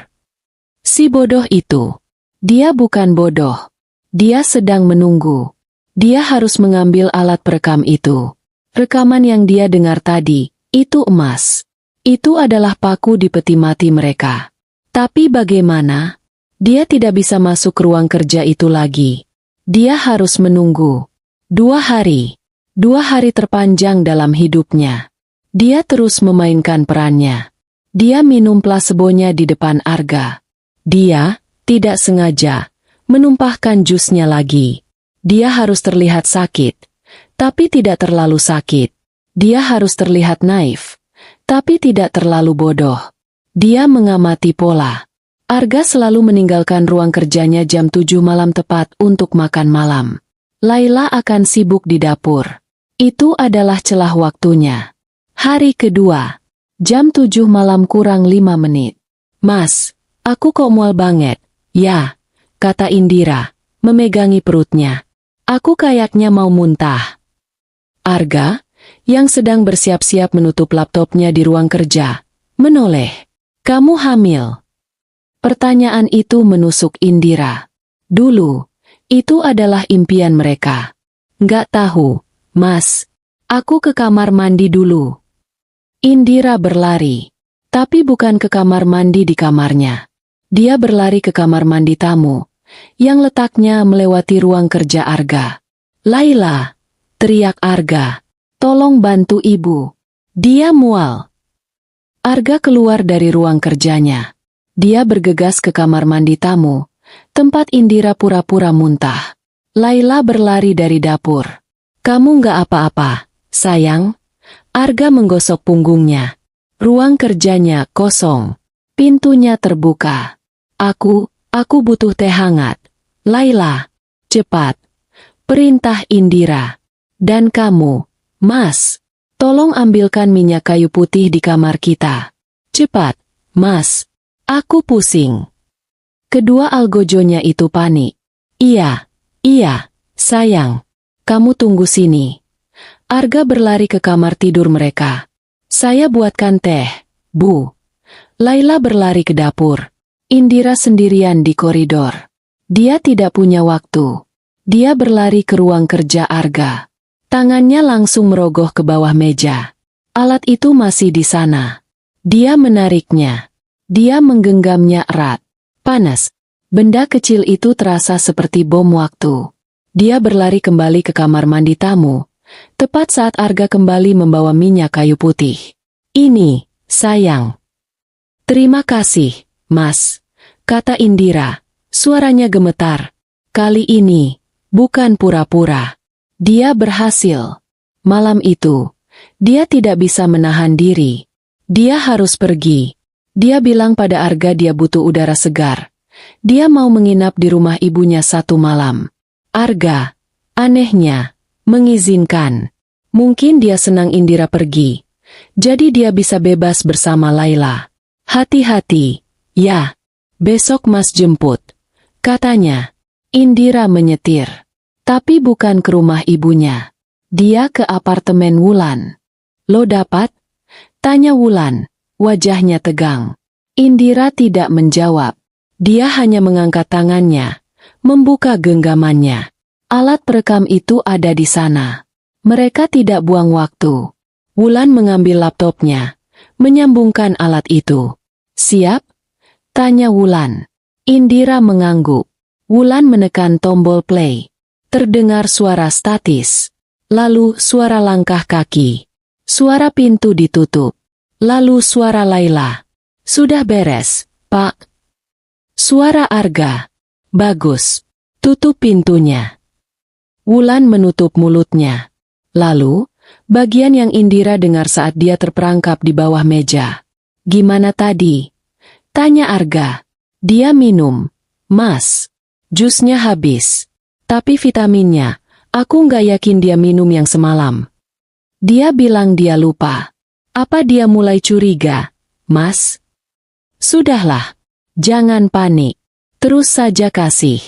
Speaker 1: Si bodoh itu. Dia bukan bodoh. Dia sedang menunggu. Dia harus mengambil alat perekam itu. Rekaman yang dia dengar tadi, itu emas. Itu adalah paku di peti mati mereka. Tapi bagaimana? Dia tidak bisa masuk ke ruang kerja itu lagi. Dia harus menunggu. 2 hari. 2 hari terpanjang dalam hidupnya. Dia terus memainkan perannya. Dia minum plasebonya di depan Arga. Dia, tidak sengaja, menumpahkan jusnya lagi. Dia harus terlihat sakit, tapi tidak terlalu sakit. Dia harus terlihat naif, tapi tidak terlalu bodoh. Dia mengamati pola. Arga selalu meninggalkan ruang kerjanya jam 7 malam tepat untuk makan malam. Laila akan sibuk di dapur. Itu adalah celah waktunya. Hari kedua. Jam 7 malam kurang 5 menit. Mas, aku kok mual banget. Ya, kata Indira, memegangi perutnya. Aku kayaknya mau muntah. Arga, yang sedang bersiap-siap menutup laptopnya di ruang kerja, menoleh. Kamu hamil? Pertanyaan itu menusuk Indira. Dulu, itu adalah impian mereka. Nggak tahu, Mas. Aku ke kamar mandi dulu. Indira berlari. Tapi bukan ke kamar mandi di kamarnya. Dia berlari ke kamar mandi tamu, yang letaknya melewati ruang kerja Arga. Laila, teriak Arga. Tolong bantu ibu. Dia mual. Arga keluar dari ruang kerjanya. Dia bergegas ke kamar mandi tamu, tempat Indira pura-pura muntah. Laila berlari dari dapur. Kamu nggak apa-apa, sayang? Arga menggosok punggungnya. Ruang kerjanya kosong. Pintunya terbuka. Aku butuh teh hangat. Laila, cepat. Perintah Indira. Dan kamu, Mas, tolong ambilkan minyak kayu putih di kamar kita. Cepat, Mas. Aku pusing. Kedua algojonya itu panik. Iya, sayang. Kamu tunggu sini. Arga berlari ke kamar tidur mereka. Saya buatkan teh, Bu. Laila berlari ke dapur. Indira sendirian di koridor. Dia tidak punya waktu. Dia berlari ke ruang kerja Arga. Tangannya langsung merogoh ke bawah meja. Alat itu masih di sana. Dia menariknya. Dia menggenggamnya erat. Panas. Benda kecil itu terasa seperti bom waktu. Dia berlari kembali ke kamar mandi tamu, tepat saat Arga kembali membawa minyak kayu putih. Ini, sayang. Terima kasih, Mas, kata Indira. Suaranya gemetar. Kali ini, bukan pura-pura. Dia berhasil. Malam itu, dia tidak bisa menahan diri. Dia harus pergi. Dia bilang pada Arga dia butuh udara segar. Dia mau menginap di rumah ibunya satu malam. Arga, anehnya, mengizinkan. Mungkin dia senang Indira pergi. Jadi dia bisa bebas bersama Laila. Hati-hati, ya. Besok Mas jemput, katanya. Indira menyetir. Tapi bukan ke rumah ibunya. Dia ke apartemen Wulan. Lo dapat? Tanya Wulan, wajahnya tegang. Indira tidak menjawab. Dia hanya mengangkat tangannya, membuka genggamannya. Alat perekam itu ada di sana. Mereka tidak buang waktu. Wulan mengambil laptopnya, menyambungkan alat itu. Siap? Tanya Wulan. Indira mengangguk. Wulan menekan tombol play. Terdengar suara statis. Lalu suara langkah kaki. Suara pintu ditutup. Lalu suara Laila. Sudah beres, Pak. Suara Arga. Bagus. Tutup pintunya. Wulan menutup mulutnya. Lalu, bagian yang Indira dengar saat dia terperangkap di bawah meja. Gimana tadi? Tanya Arga. Dia minum. Mas. Jusnya habis. Tapi vitaminnya. Aku nggak yakin dia minum yang semalam. Dia bilang dia lupa. Apa dia mulai curiga, Mas? Sudahlah. Jangan panik. Terus saja kasih.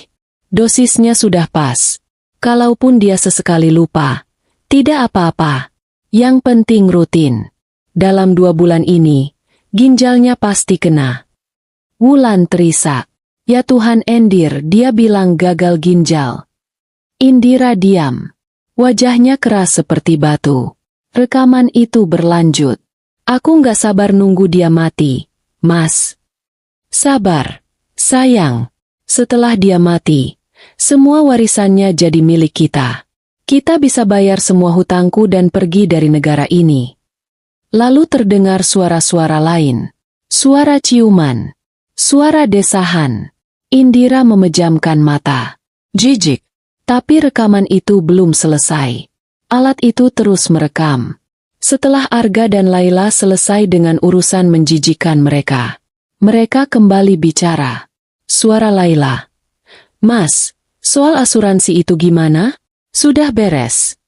Speaker 1: Dosisnya sudah pas. Kalaupun dia sesekali lupa, tidak apa-apa. Yang penting rutin. Dalam 2 bulan ini, ginjalnya pasti kena. Wulan terisak. Ya Tuhan Endir, dia bilang gagal ginjal. Indira diam. Wajahnya keras seperti batu. Rekaman itu berlanjut. Aku nggak sabar nunggu dia mati, Mas. Sabar, sayang. Setelah dia mati, semua warisannya jadi milik kita. Kita bisa bayar semua hutangku dan pergi dari negara ini. Lalu terdengar suara-suara lain. Suara ciuman. Suara desahan. Indira memejamkan mata. Jijik. Tapi rekaman itu belum selesai. Alat itu terus merekam. Setelah Arga dan Laila selesai dengan urusan menjijikan mereka, mereka kembali bicara. Suara Laila. Mas, soal asuransi itu gimana? Sudah beres.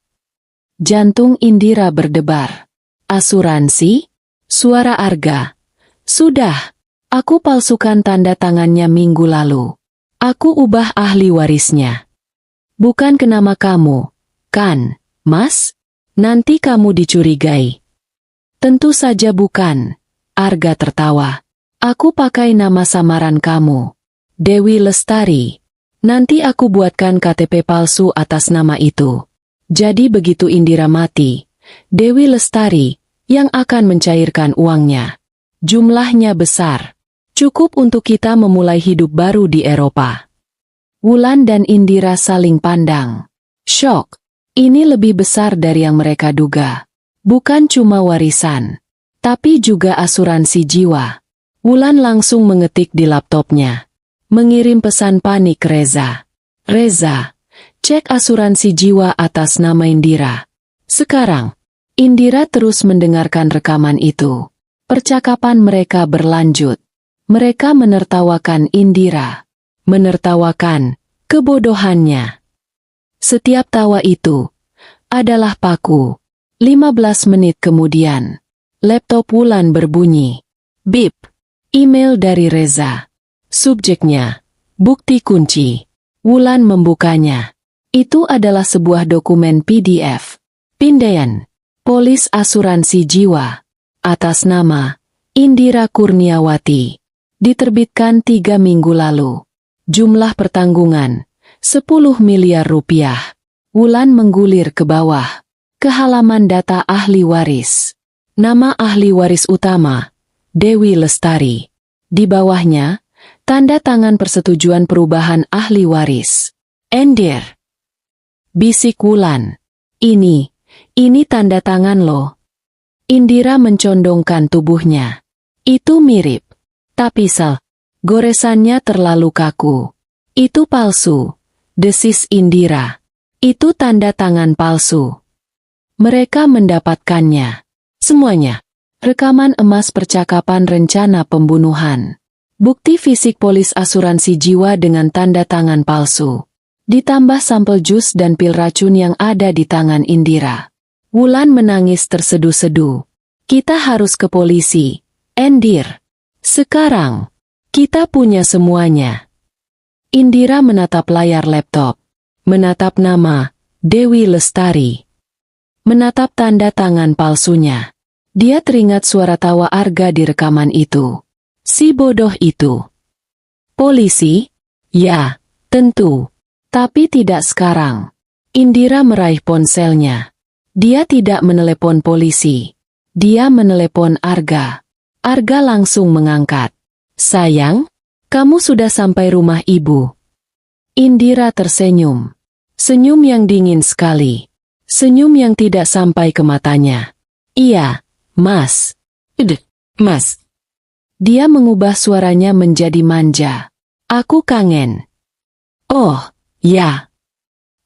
Speaker 1: Jantung Indira berdebar. Asuransi? Suara Arga. Sudah. Aku palsukan tanda tangannya minggu lalu. Aku ubah ahli warisnya. Bukan ke nama kamu, kan, Mas? Nanti kamu dicurigai. Tentu saja bukan. Arga tertawa. Aku pakai nama samaran kamu. Dewi Lestari. Nanti aku buatkan KTP palsu atas nama itu. Jadi begitu Indira mati, Dewi Lestari yang akan mencairkan uangnya. Jumlahnya besar. Cukup untuk kita memulai hidup baru di Eropa. Wulan dan Indira saling pandang. Syok. Ini lebih besar dari yang mereka duga. Bukan cuma warisan, tapi juga asuransi jiwa. Wulan langsung mengetik di laptopnya. Mengirim pesan panik ke Reza. Reza, cek asuransi jiwa atas nama Indira. Sekarang, Indira terus mendengarkan rekaman itu. Percakapan mereka berlanjut. Mereka menertawakan Indira. Menertawakan kebodohannya. Setiap tawa itu adalah paku. 15 menit kemudian, laptop Wulan berbunyi. Bip. Email dari Reza. Subjeknya, bukti kunci. Wulan membukanya. Itu adalah sebuah dokumen PDF. Pindaian. Polis asuransi jiwa. Atas nama Indira Kurniawati. Diterbitkan 3 minggu lalu. Jumlah pertanggungan 10 miliar rupiah. Wulan menggulir ke bawah. Ke halaman data ahli waris. Nama ahli waris utama, Dewi Lestari. Di bawahnya, tanda tangan persetujuan perubahan ahli waris. Endir. Bisik Wulan. Ini tanda tangan lo. Indira mencondongkan tubuhnya. Itu mirip. Tapi goresannya terlalu kaku. Itu palsu. Desis Indira. Itu tanda tangan palsu. Mereka mendapatkannya. Semuanya. Rekaman emas percakapan rencana pembunuhan. Bukti fisik polis asuransi jiwa dengan tanda tangan palsu. Ditambah sampel jus dan pil racun yang ada di tangan Indira. Wulan menangis terseduh-seduh. Kita harus ke polisi, Endir. Sekarang, kita punya semuanya. Indira menatap layar laptop. Menatap nama, Dewi Lestari. Menatap tanda tangan palsunya. Dia teringat suara tawa Arga di rekaman itu. Si bodoh itu. Polisi? Ya, tentu. Tapi tidak sekarang. Indira meraih ponselnya. Dia tidak menelepon polisi. Dia menelepon Arga. Arga langsung mengangkat. Sayang, kamu sudah sampai rumah ibu. Indira tersenyum. Senyum yang dingin sekali. Senyum yang tidak sampai ke matanya. Iya, Mas. Mas. Dia mengubah suaranya menjadi manja. Aku kangen. Oh, ya.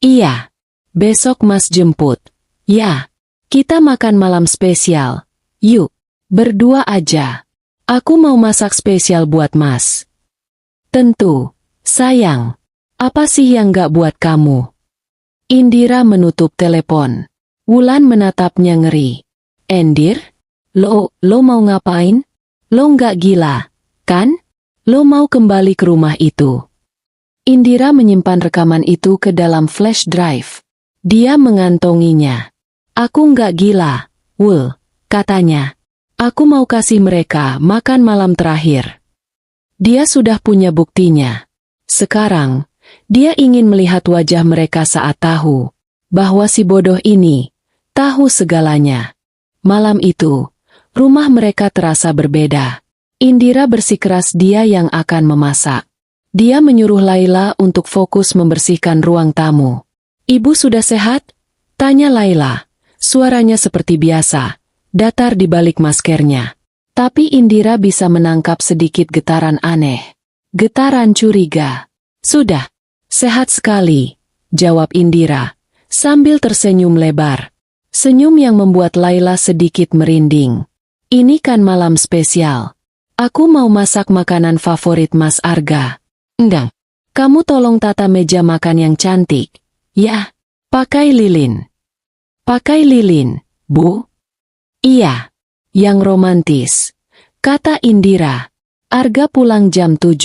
Speaker 1: Iya. Besok Mas jemput. Ya. Kita makan malam spesial. Yuk. Berdua aja. Aku mau masak spesial buat Mas. Tentu. Sayang. Apa sih yang gak buat kamu? Indira menutup telepon. Wulan menatapnya ngeri. Endir? Lo mau ngapain? Lo nggak gila, kan? Lo mau kembali ke rumah itu. Indira menyimpan rekaman itu ke dalam flash drive. Dia mengantonginya. Aku nggak gila, Wul, katanya. Aku mau kasih mereka makan malam terakhir. Dia sudah punya buktinya. Sekarang, dia ingin melihat wajah mereka saat tahu bahwa si bodoh ini tahu segalanya. Malam itu, rumah mereka terasa berbeda. Indira bersikeras dia yang akan memasak. Dia menyuruh Laila untuk fokus membersihkan ruang tamu. Ibu sudah sehat? Tanya Laila. Suaranya seperti biasa, datar di balik maskernya. Tapi Indira bisa menangkap sedikit getaran aneh. Getaran curiga. Sudah. Sehat sekali, jawab Indira, sambil tersenyum lebar. Senyum yang membuat Laila sedikit merinding. Ini kan malam spesial. Aku mau masak makanan favorit Mas Arga. Endang, kamu tolong tata meja makan yang cantik. Ya, pakai lilin. Pakai lilin, Bu? Iya, yang romantis, kata Indira. Arga pulang jam 7.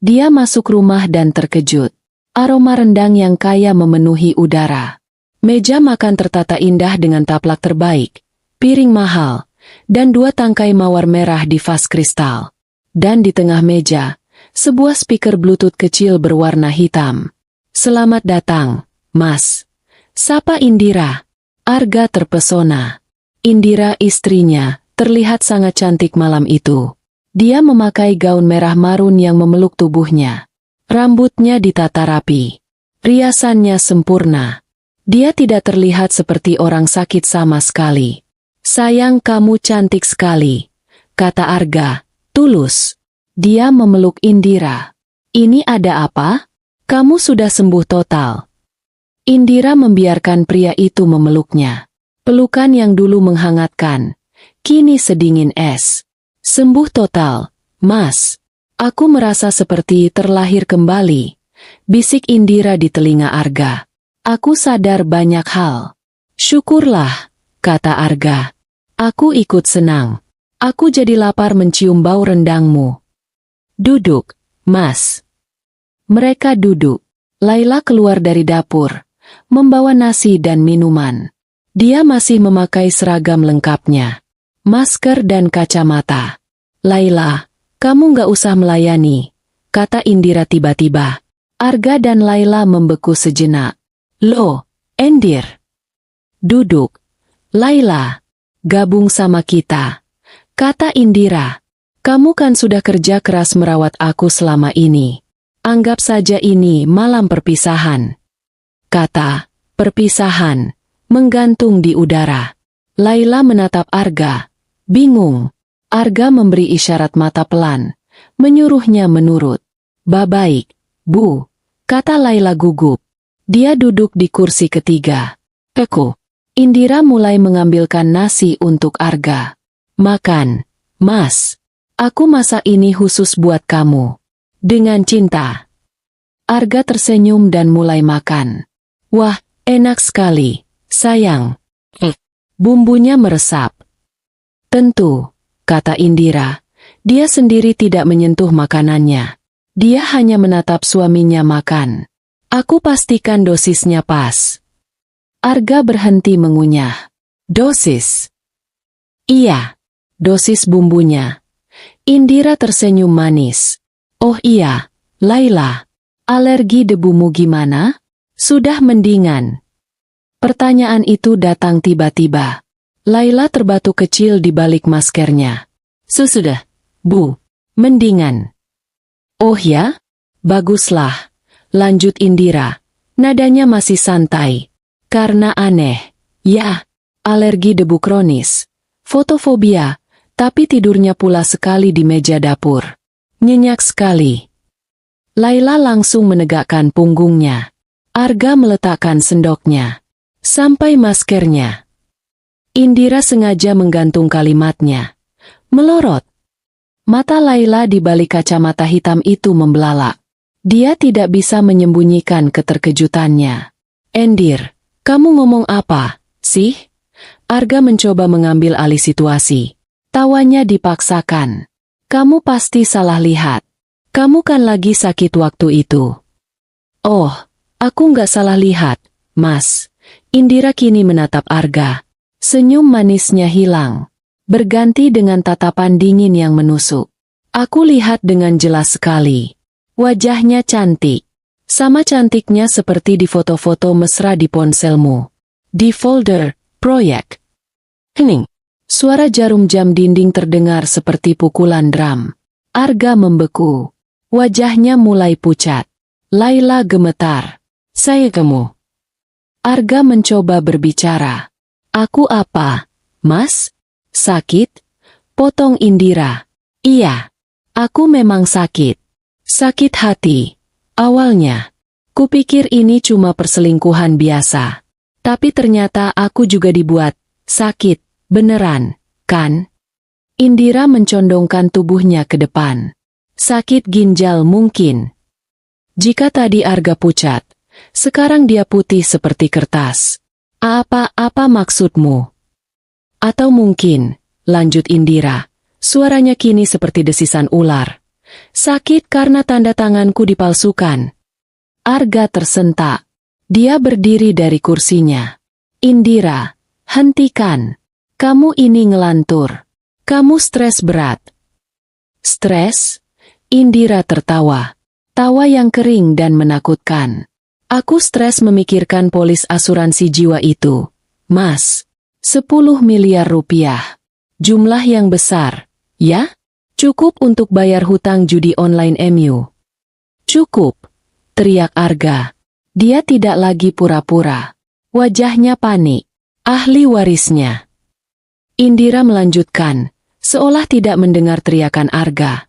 Speaker 1: Dia masuk rumah dan terkejut. Aroma rendang yang kaya memenuhi udara. Meja makan tertata indah dengan taplak terbaik, piring mahal, dan 2 tangkai mawar merah di vas kristal. Dan di tengah meja, sebuah speaker Bluetooth kecil berwarna hitam. Selamat datang, Mas. Sapa Indira. Arga terpesona. Indira istrinya, terlihat sangat cantik malam itu. Dia memakai gaun merah marun yang memeluk tubuhnya. Rambutnya ditata rapi. Riasannya sempurna. Dia tidak terlihat seperti orang sakit sama sekali. Sayang, kamu cantik sekali, kata Arga, tulus. Dia memeluk Indira. Ini ada apa? Kamu sudah sembuh total. Indira membiarkan pria itu memeluknya. Pelukan yang dulu menghangatkan, kini sedingin es. Sembuh total, Mas. Aku merasa seperti terlahir kembali, bisik Indira di telinga Arga. Aku sadar banyak hal. Syukurlah, kata Arga. Aku ikut senang. Aku jadi lapar mencium bau rendangmu. Duduk, Mas. Mereka duduk. Laila keluar dari dapur, membawa nasi dan minuman. Dia masih memakai seragam lengkapnya. Masker dan kacamata. Laila, kamu nggak usah melayani, kata Indira tiba-tiba. Arga dan Laila membeku sejenak. Loh, Endir. Duduk. Laila. gabung sama kita, kata Indira. Kamu kan sudah kerja keras merawat aku selama ini. Anggap saja ini malam perpisahan. Kata perpisahan menggantung di udara. Laila menatap Arga, bingung. Arga memberi isyarat mata pelan, menyuruhnya menurut. Baik, Bu, kata Laila gugup. Dia duduk di kursi ketiga. Indira mulai mengambilkan nasi untuk Arga. Makan, Mas. Aku masak ini khusus buat kamu. Dengan cinta. Arga tersenyum dan mulai makan. Wah, enak sekali, sayang. Bumbunya meresap. Tentu, kata Indira. Dia sendiri tidak menyentuh makanannya. Dia hanya menatap suaminya makan. Aku pastikan dosisnya pas. Arga berhenti mengunyah. Dosis? Iya, dosis bumbunya. Indira tersenyum manis. Oh iya, Laila, alergi debumu gimana? Sudah mendingan? Pertanyaan itu datang tiba-tiba. Laila terbatuk kecil di balik maskernya. Sudah, Bu, mendingan. Oh ya? Baguslah, lanjut Indira. Nadanya masih santai. Karena aneh. Ya, alergi debu kronis. Fotofobia. Tapi tidurnya pula sekali di meja dapur. Nyenyak sekali. Laila langsung menegakkan punggungnya. Arga meletakkan sendoknya. Sampai maskernya. Indira sengaja menggantung kalimatnya. Melorot. Mata Laila di balik kacamata hitam itu membelalak. Dia tidak bisa menyembunyikan keterkejutannya. Endir, kamu ngomong apa, sih? Arga mencoba mengambil alih situasi. Tawanya dipaksakan. Kamu pasti salah lihat. Kamu kan lagi sakit waktu itu. Oh, aku nggak salah lihat, Mas. Indira kini menatap Arga. Senyum manisnya hilang. Berganti dengan tatapan dingin yang menusuk. Aku lihat dengan jelas sekali. Wajahnya cantik. Sama cantiknya seperti di foto-foto mesra di ponselmu. Di folder, proyek. Hening. Suara jarum jam dinding terdengar seperti pukulan drum. Arga membeku. Wajahnya mulai pucat. Laila gemetar. Saya kamu. Arga mencoba berbicara. Aku apa, Mas? Sakit? Potong Indira. Iya. Aku memang sakit. Sakit hati. Awalnya. Kupikir ini cuma perselingkuhan biasa. Tapi ternyata aku juga dibuat sakit. Beneran, kan? Indira mencondongkan tubuhnya ke depan. Sakit ginjal mungkin. Jika tadi Arga pucat, sekarang dia putih seperti kertas. Apa maksudmu? Atau mungkin, lanjut Indira, suaranya kini seperti desisan ular. Sakit karena tanda tanganku dipalsukan. Arga tersentak. Dia berdiri dari kursinya. Indira, hentikan. Kamu ini ngelantur. Kamu stres berat. Stres? Indira tertawa. Tawa yang kering dan menakutkan. Aku stres memikirkan polis asuransi jiwa itu. Mas, 10 miliar rupiah. Jumlah yang besar, ya? Cukup untuk bayar hutang judi online MU. Cukup, teriak Arga. Dia tidak lagi pura-pura. Wajahnya panik. Ahli warisnya. Indira melanjutkan, seolah tidak mendengar teriakan Arga.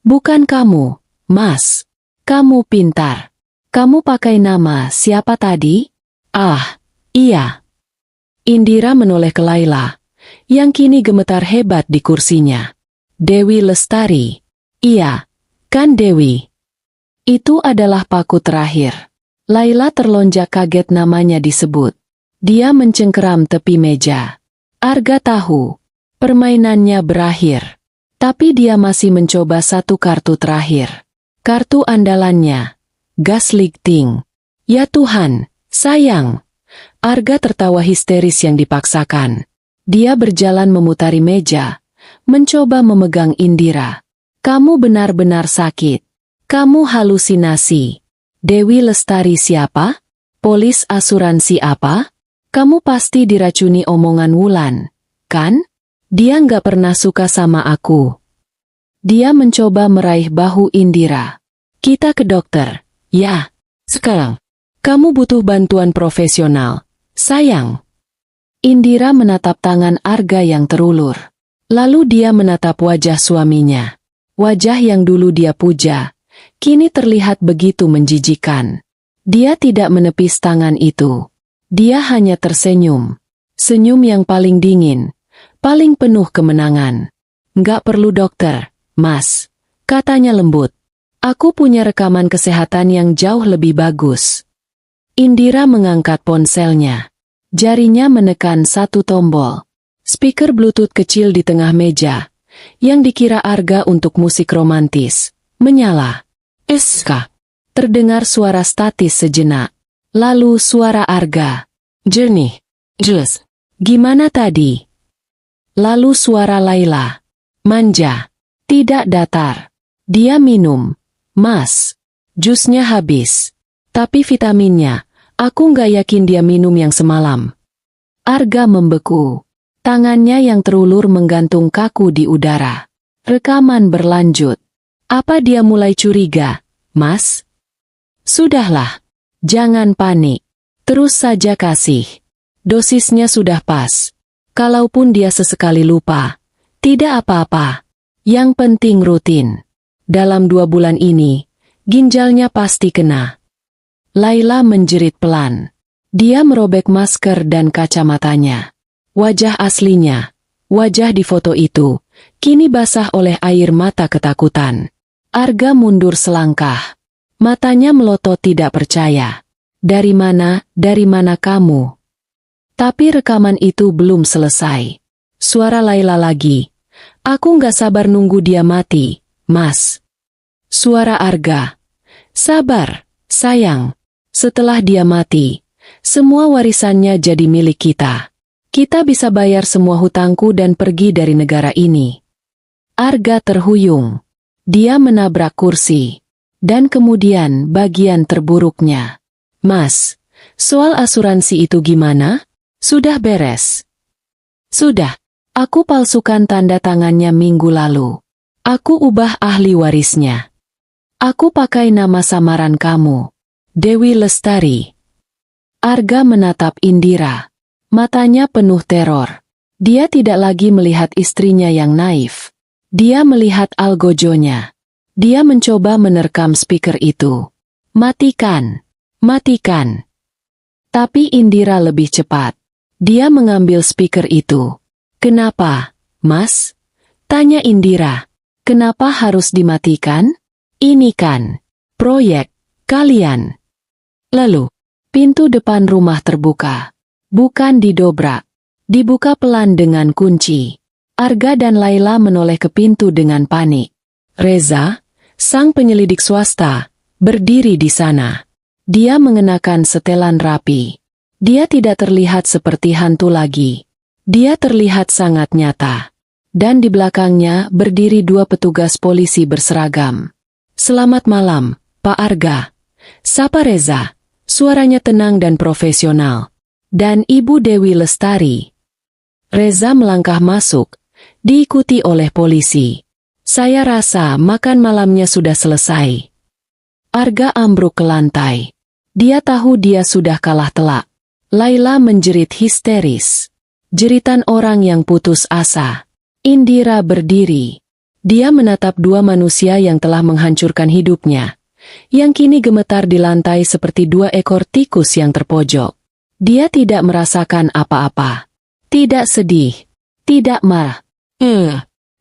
Speaker 1: Bukan kamu, Mas. Kamu pintar. Kamu pakai nama siapa tadi? Ah, iya. Indira menoleh ke Laila, yang kini gemetar hebat di kursinya. Dewi Lestari. Iya, kan Dewi. Itu adalah paku terakhir. Laila terlonjak kaget namanya disebut. Dia mencengkeram tepi meja. Arga tahu, permainannya berakhir. Tapi dia masih mencoba satu kartu terakhir. Kartu andalannya. Gaslighting. Ya Tuhan, sayang. Arga tertawa histeris yang dipaksakan. Dia berjalan memutari meja, mencoba memegang Indira. Kamu benar-benar sakit. Kamu halusinasi. Dewi Lestari siapa? Polis asuransi apa? Kamu pasti diracuni omongan Wulan, Kan? Dia nggak pernah suka sama aku. Dia mencoba meraih bahu Indira. Kita ke dokter. Ya. Sekarang. Kamu butuh bantuan profesional. Sayang. Indira menatap tangan Arga yang terulur. Lalu dia menatap wajah suaminya. Wajah yang dulu dia puja, kini terlihat begitu menjijikan. Dia tidak menepis tangan itu. Dia hanya tersenyum. Senyum yang paling dingin, paling penuh kemenangan. Nggak perlu dokter, Mas, katanya lembut. Aku punya rekaman kesehatan yang jauh lebih bagus. Indira mengangkat ponselnya. Jarinya menekan satu tombol. Speaker Bluetooth kecil di tengah meja, yang dikira Arga untuk musik romantis, menyala. Eska. Terdengar suara statis sejenak. Lalu suara Arga. Jernih. Jelas. Gimana tadi? Lalu suara Laila. Manja. Tidak datar. Dia minum. Mas. Jusnya habis. Tapi vitaminnya, aku nggak yakin dia minum yang semalam. Arga membeku. Tangannya yang terulur menggantung kaku di udara. Rekaman berlanjut. Apa dia mulai curiga, Mas? Sudahlah. Jangan panik. Terus saja kasih. Dosisnya sudah pas. Kalaupun dia sesekali lupa, tidak apa-apa. Yang penting rutin. Dalam 2 bulan ini, ginjalnya pasti kena. Laila menjerit pelan. Dia merobek masker dan kacamatanya. Wajah aslinya, wajah di foto itu, kini basah oleh air mata ketakutan. Arga mundur selangkah. Matanya melotot tidak percaya. Dari mana kamu? Tapi rekaman itu belum selesai. Suara Laila lagi. Aku nggak sabar nunggu dia mati, Mas. Suara Arga. Sabar, sayang. Setelah dia mati, semua warisannya jadi milik kita. Kita bisa bayar semua hutangku dan pergi dari negara ini. Arga terhuyung. Dia menabrak kursi. Dan kemudian bagian terburuknya. Mas, soal asuransi itu gimana? Sudah beres? Sudah. Aku palsukan tanda tangannya minggu lalu. Aku ubah ahli warisnya. Aku pakai nama samaran kamu. Dewi Lestari. Arga menatap Indira. Matanya penuh teror. Dia tidak lagi melihat istrinya yang naif. Dia melihat algojonya. Dia mencoba menerkam speaker itu. Matikan. Matikan. Tapi Indira lebih cepat. Dia mengambil speaker itu. Kenapa, Mas? Tanya Indira. Kenapa harus dimatikan? Ini kan proyek kalian. Lalu, pintu depan rumah terbuka. Bukan didobrak. Dibuka pelan dengan kunci. Arga dan Laila menoleh ke pintu dengan panik. Reza, sang penyelidik swasta, berdiri di sana. Dia mengenakan setelan rapi. Dia tidak terlihat seperti hantu lagi. Dia terlihat sangat nyata. Dan di belakangnya berdiri 2 petugas polisi berseragam. Selamat malam, Pak Arga. Sapa Reza. Suaranya tenang dan profesional. Dan Ibu Dewi Lestari. Reza melangkah masuk, diikuti oleh polisi. Saya rasa makan malamnya sudah selesai. Arga ambruk ke lantai. Dia tahu dia sudah kalah telak. Laila menjerit histeris. Jeritan orang yang putus asa. Indira berdiri. Dia menatap 2 manusia yang telah menghancurkan hidupnya, yang kini gemetar di lantai seperti 2 ekor tikus yang terpojok. Dia tidak merasakan apa-apa. Tidak sedih. Tidak marah.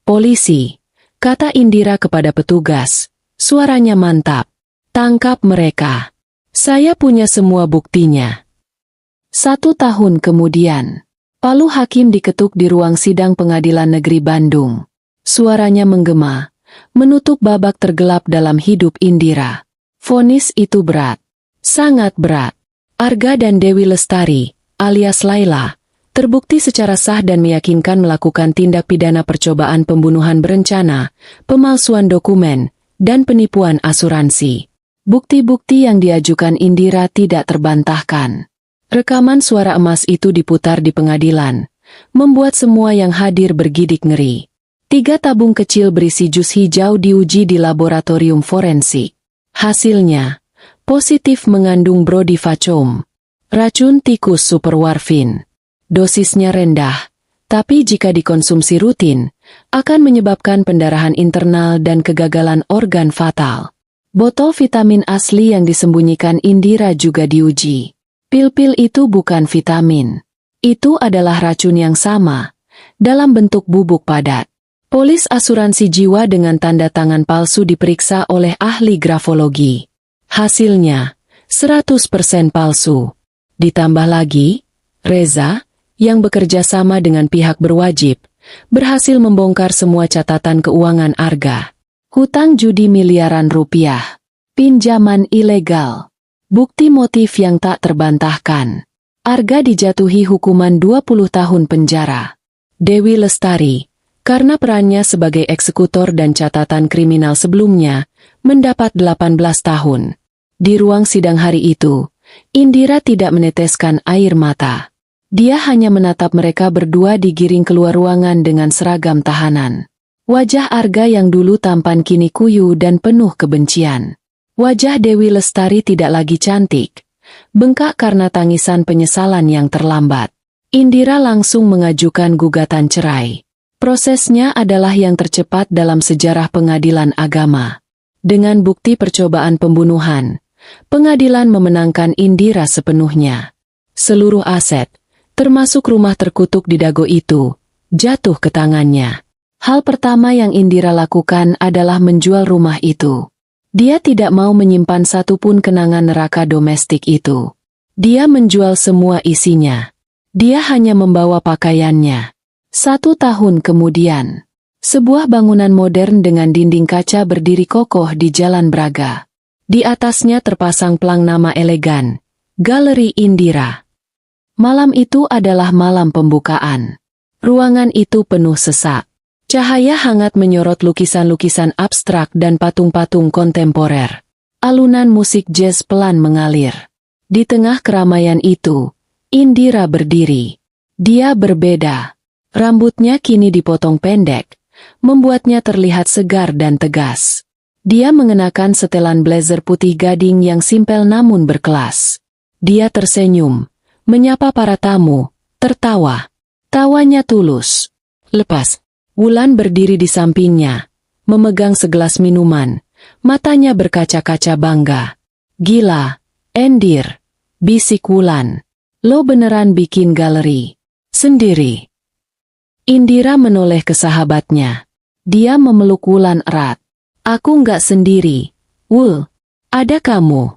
Speaker 1: Polisi, kata Indira kepada petugas. Suaranya mantap. Tangkap mereka. Saya punya semua buktinya. 1 tahun kemudian, palu hakim diketuk di ruang sidang Pengadilan Negeri Bandung. Suaranya menggema, menutup babak tergelap dalam hidup Indira. Vonis itu berat. Sangat berat. Arga dan Dewi Lestari, alias Laila, terbukti secara sah dan meyakinkan melakukan tindak pidana percobaan pembunuhan berencana, pemalsuan dokumen, dan penipuan asuransi. Bukti-bukti yang diajukan Indira tidak terbantahkan. Rekaman suara emas itu diputar di pengadilan, membuat semua yang hadir bergidik ngeri. 3 tabung kecil berisi jus hijau diuji di laboratorium forensik. Hasilnya, positif mengandung brodifacoum, racun tikus superwarfin. Dosisnya rendah, tapi jika dikonsumsi rutin, akan menyebabkan pendarahan internal dan kegagalan organ fatal. Botol vitamin asli yang disembunyikan Indira juga diuji. Pil-pil itu bukan vitamin. Itu adalah racun yang sama, dalam bentuk bubuk padat. Polis asuransi jiwa dengan tanda tangan palsu diperiksa oleh ahli grafologi. Hasilnya, 100% palsu. Ditambah lagi, Reza, yang bekerja sama dengan pihak berwajib, berhasil membongkar semua catatan keuangan Arga. Hutang judi miliaran rupiah, pinjaman ilegal, bukti motif yang tak terbantahkan. Arga dijatuhi hukuman 20 tahun penjara. Dewi Lestari, karena perannya sebagai eksekutor dan catatan kriminal sebelumnya, mendapat 18 tahun. Di ruang sidang hari itu, Indira tidak meneteskan air mata. Dia hanya menatap mereka berdua digiring keluar ruangan dengan seragam tahanan. Wajah Arga yang dulu tampan kini kuyu dan penuh kebencian. Wajah Dewi Lestari tidak lagi cantik, bengkak karena tangisan penyesalan yang terlambat. Indira langsung mengajukan gugatan cerai. Prosesnya adalah yang tercepat dalam sejarah pengadilan agama. Dengan bukti percobaan pembunuhan, pengadilan memenangkan Indira sepenuhnya. Seluruh aset, termasuk rumah terkutuk di Dago itu, jatuh ke tangannya. Hal pertama yang Indira lakukan adalah menjual rumah itu. Dia tidak mau menyimpan satupun kenangan neraka domestik itu. Dia menjual semua isinya. Dia hanya membawa pakaiannya. 1 tahun kemudian, sebuah bangunan modern dengan dinding kaca berdiri kokoh di Jalan Braga. Di atasnya terpasang pelang nama elegan, Galeri Indira. Malam itu adalah malam pembukaan. Ruangan itu penuh sesak. Cahaya hangat menyorot lukisan-lukisan abstrak dan patung-patung kontemporer. Alunan musik jazz pelan mengalir. Di tengah keramaian itu, Indira berdiri. Dia berbeda. Rambutnya kini dipotong pendek, membuatnya terlihat segar dan tegas. Dia mengenakan setelan blazer putih gading yang simpel namun berkelas. Dia tersenyum, menyapa para tamu, tertawa. Tawanya tulus. Lepas, Wulan berdiri di sampingnya, memegang segelas minuman, matanya berkaca-kaca bangga. Gila, Endir, bisik Wulan. Lo beneran bikin galeri sendiri? Indira menoleh ke sahabatnya. Dia memeluk Wulan erat. Aku nggak sendiri, Wul. Ada kamu.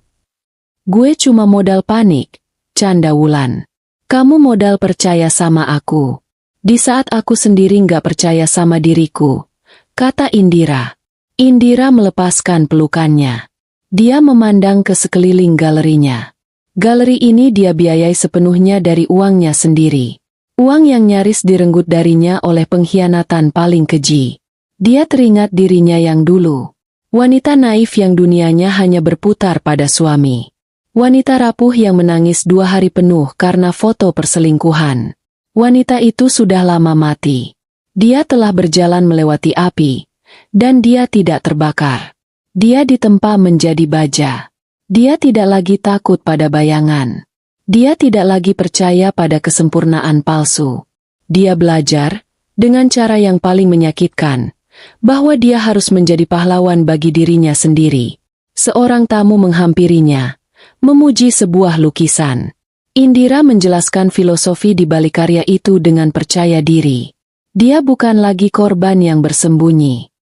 Speaker 1: Gue cuma modal panik, canda Wulan. Kamu modal percaya sama aku. Di saat aku sendiri nggak percaya sama diriku, kata Indira. Indira melepaskan pelukannya. Dia memandang ke sekeliling galerinya. Galeri ini dia biayai sepenuhnya dari uangnya sendiri. Uang yang nyaris direnggut darinya oleh pengkhianatan paling keji. Dia teringat dirinya yang dulu. Wanita naif yang dunianya hanya berputar pada suami. Wanita rapuh yang menangis 2 hari penuh karena foto perselingkuhan. Wanita itu sudah lama mati. Dia telah berjalan melewati api, dan dia tidak terbakar. Dia ditempa menjadi baja. Dia tidak lagi takut pada bayangan. Dia tidak lagi percaya pada kesempurnaan palsu. Dia belajar, dengan cara yang paling menyakitkan, bahwa dia harus menjadi pahlawan bagi dirinya sendiri. Seorang tamu menghampirinya, memuji sebuah lukisan. Indira menjelaskan filosofi di balik karya itu dengan percaya diri. Dia bukan lagi korban yang bersembunyi.